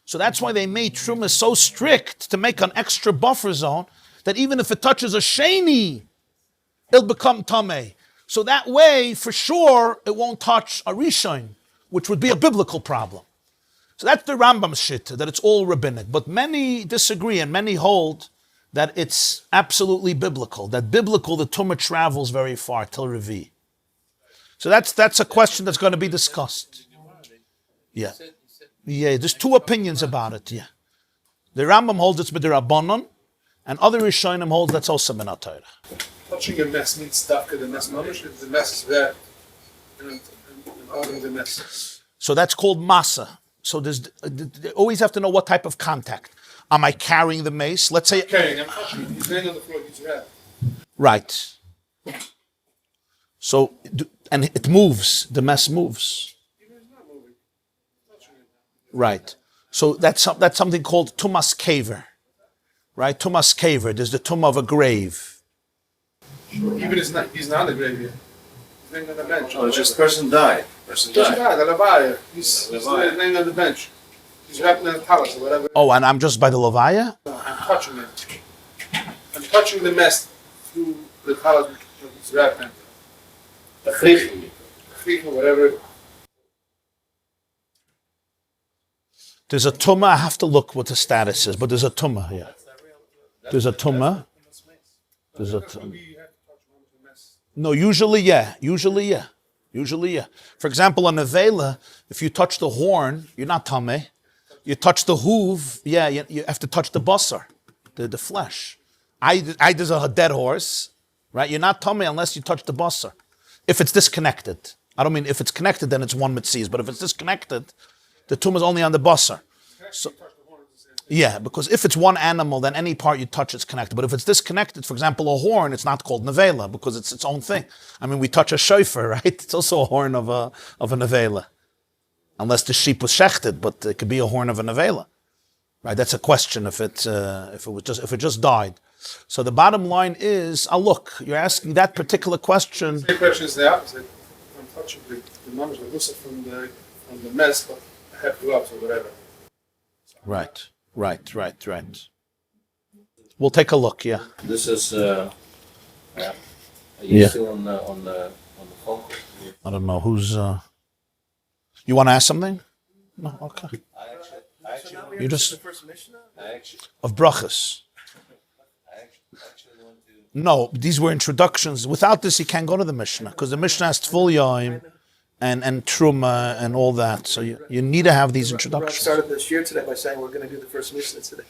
So that's why they made Truma so strict to make an extra buffer zone that even if it touches a Sheni, it'll become Tameh. So that way, for sure, it won't touch a Rishon, which would be a biblical problem. So that's the Rambam's shitta, that it's all rabbinic. But many disagree and many hold that it's absolutely biblical. That biblical, the Tumah travels very far, till Revi. So that's a question that's going to be discussed. Yeah. Yeah, there's 2 opinions about it, yeah. The Rambam holds it's b'derabbanon, and other Rishonim holds that's also min HaTorah. Touching a mess means stuff because the mess mamish, the mess is there. And ordering the mess. So that's called masa. So they always have to know what type of contact. Am I carrying the mace? Let's say... Carrying, I'm touching it. He's laying on the floor, he's red. Right. So, and it moves. The mess moves. Even if it's not moving. Touching it. Right. So that's something called tumas kaver. Right? Tumas kaver. There's the tumah of a grave. Even he's not in the grave yet. He's laying on the bench. Oh, it's just person died. Person Just died. died, the Levaya. He's laying on the bench. He's wrapping in the palace or whatever. Oh, and I'm just by the Levaya? I'm touching it. I'm touching the mess through the palace he's wrapped in. Whatever. There's a tumah. I have to look what the status is, but there's a tumah here. There's a tumah. There's a tumah. No, usually, yeah. For example, on a vela, if you touch the horn, you're not tameh. You touch the hoof, you have to touch the basar, the flesh. There's a dead horse, right? You're not tameh unless you touch the basar. If it's disconnected. I don't mean if it's connected, then it's one mitzvah. But if it's disconnected, the tumah is only on the basar. So, yeah, because if it's one animal, then any part you touch is connected. But if it's disconnected, for example, a horn, it's not called nevela because it's its own thing. I mean, we touch a shofar, right? It's also a horn of a nevela, unless the sheep was shechted, but it could be a horn of a nevela, right? That's a question if it just died. So the bottom line is, look, you're asking that particular question. The question is the opposite. I'm touching the numbers from the mess, but I have gloves or whatever. Right. We'll take a look. Yeah. This is. Are you still on the phone? I don't know who's. You want to ask something? No. Okay. I actually You just the first Mishnah? of brachas. I actually want to. No, these were introductions. Without this, you can't go to the Mishnah because the Mishnah has Tful Yaim and Truma and all that. So you need to have these Rabbi introductions. started this year today by saying we're going to do the first Mishnah today.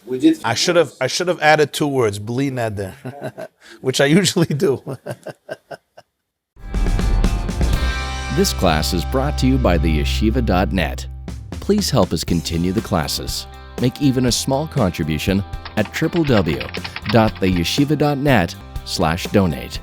We did. I should have added 2 words, bli neder, which I usually do. This class is brought to you by theyeshiva.net. Please help us continue the classes. Make even a small contribution at www.theyeshiva.net/donate.